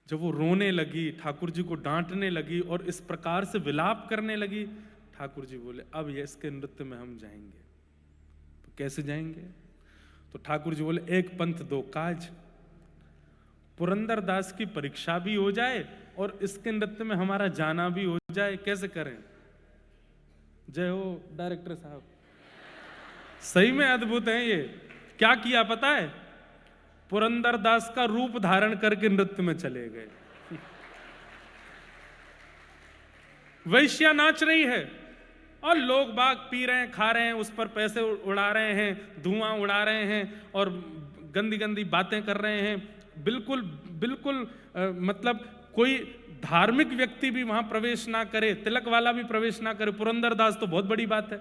Speaker 1: जब वो रोने लगी, ठाकुर जी को डांटने लगी और इस प्रकार से विलाप करने लगी, ठाकुर जी बोले, अब ये इसके नृत्य में हम जाएंगे। तो कैसे जाएंगे? तो ठाकुर जी बोले, एक पंथ दो काज, पुरंदर दास की परीक्षा भी हो जाए और इसके नृत्य में हमारा जाना भी हो जाए। कैसे करें? जय हो डायरेक्टर साहब, सही में अद्भुत है ये। क्या किया पता है? पुरंदर दास का रूप धारण करके नृत्य में चले गए। वैश्या नाच रही है और लोग बाग पी रहे हैं, खा रहे हैं, उस पर पैसे उड़ा रहे हैं, धुआं उड़ा रहे हैं और गंदी गंदी बातें कर रहे हैं। बिल्कुल बिल्कुल मतलब कोई धार्मिक व्यक्ति भी वहां प्रवेश ना करे, तिलक वाला भी प्रवेश ना करे, पुरंदर दास तो बहुत बड़ी बात है।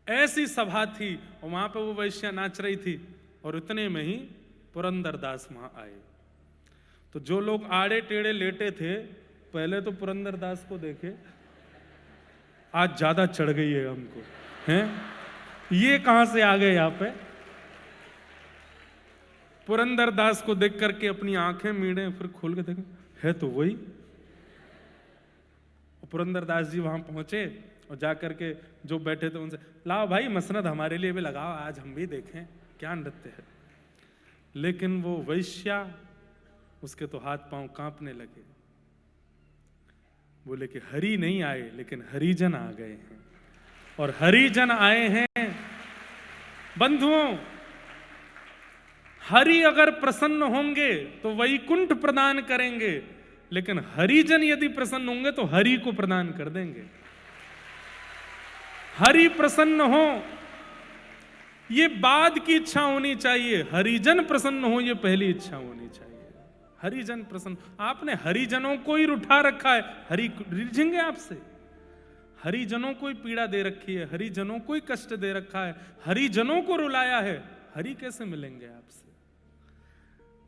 Speaker 1: ऐसी सभा थी और वहां पे वो वैश्या नाच रही थी और इतने में ही पुरंदर दास वहां आए। तो जो लोग आड़े टेढ़े लेटे थे, पहले तो पुरंदर दास को देखे, आज ज्यादा चढ़ गई है हमको, हैं? ये कहां से आ गए यहाँ पे? पुरंदर दास को देख करके अपनी आंखें मीड़े, फिर खोल के देखे, है तो वही। पुरंदर दास जी वहां पहुंचे और जाकर के जो बैठे थे उनसे, लाओ भाई मसनद हमारे लिए भी लगाओ, आज हम भी देखें क्या नृत्य है। लेकिन वो वैश्या, उसके तो हाथ पांव कांपने लगे। बोले कि हरि नहीं आए लेकिन हरिजन आ गए हैं, और हरिजन आए हैं। बंधुओं, हरि अगर प्रसन्न होंगे तो वैकुंठ प्रदान करेंगे, लेकिन हरिजन यदि प्रसन्न होंगे तो हरि को प्रदान कर देंगे। हरि प्रसन्न हो ये बाद की इच्छा होनी चाहिए, हरिजन प्रसन्न हो ये पहली इच्छा होनी चाहिए। हरिजन प्रसन्न, आपने हरिजनों को ही उठा रखा है, हरि रिझेंगे आपसे? हरिजनों को ही पीड़ा दे रखी है, हरिजनों को ही कष्ट दे रखा है, हरिजनों को रुलाया है, हरि कैसे मिलेंगे आपसे?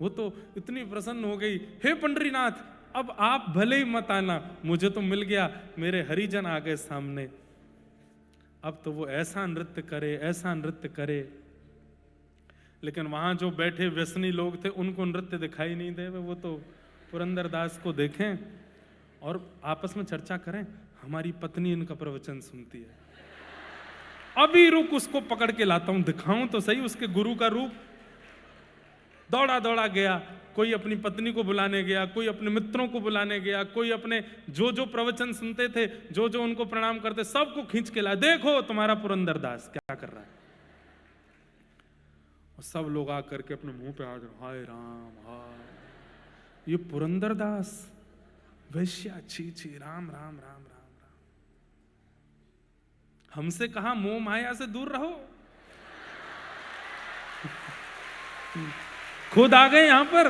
Speaker 1: वो तो इतनी प्रसन्न हो गई, हे पंडरीनाथ अब आप भले ही मत आना, मुझे तो मिल गया, मेरे हरिजन आ गए सामने, अब तो वो ऐसा नृत्य करे, ऐसा नृत्य करे। लेकिन वहां जो बैठे व्यसनी लोग थे उनको नृत्य दिखाई नहीं दे, वो तो पुरंदरदास को देखें और आपस में चर्चा करें, हमारी पत्नी इनका प्रवचन सुनती है, अभी रुक उसको पकड़ के लाता हूं, दिखाऊं तो सही उसके गुरु का रूप। दौड़ा दौड़ा गया, कोई अपनी पत्नी को बुलाने गया, कोई अपने मित्रों को बुलाने गया, कोई अपने जो जो प्रवचन सुनते थे, जो जो उनको प्रणाम करते, सबको खींच के लाया, देखो तुम्हारा पुरंदरदास क्या कर रहा है। और सब लोग आकर के अपने मुंह पे हाथ, हाय राम हाय, ये पुरंदरदास वैश्या, छी छी, राम राम राम राम राम। हमसे कहा मोह माया से दूर रहो, खुद आ गए यहां पर।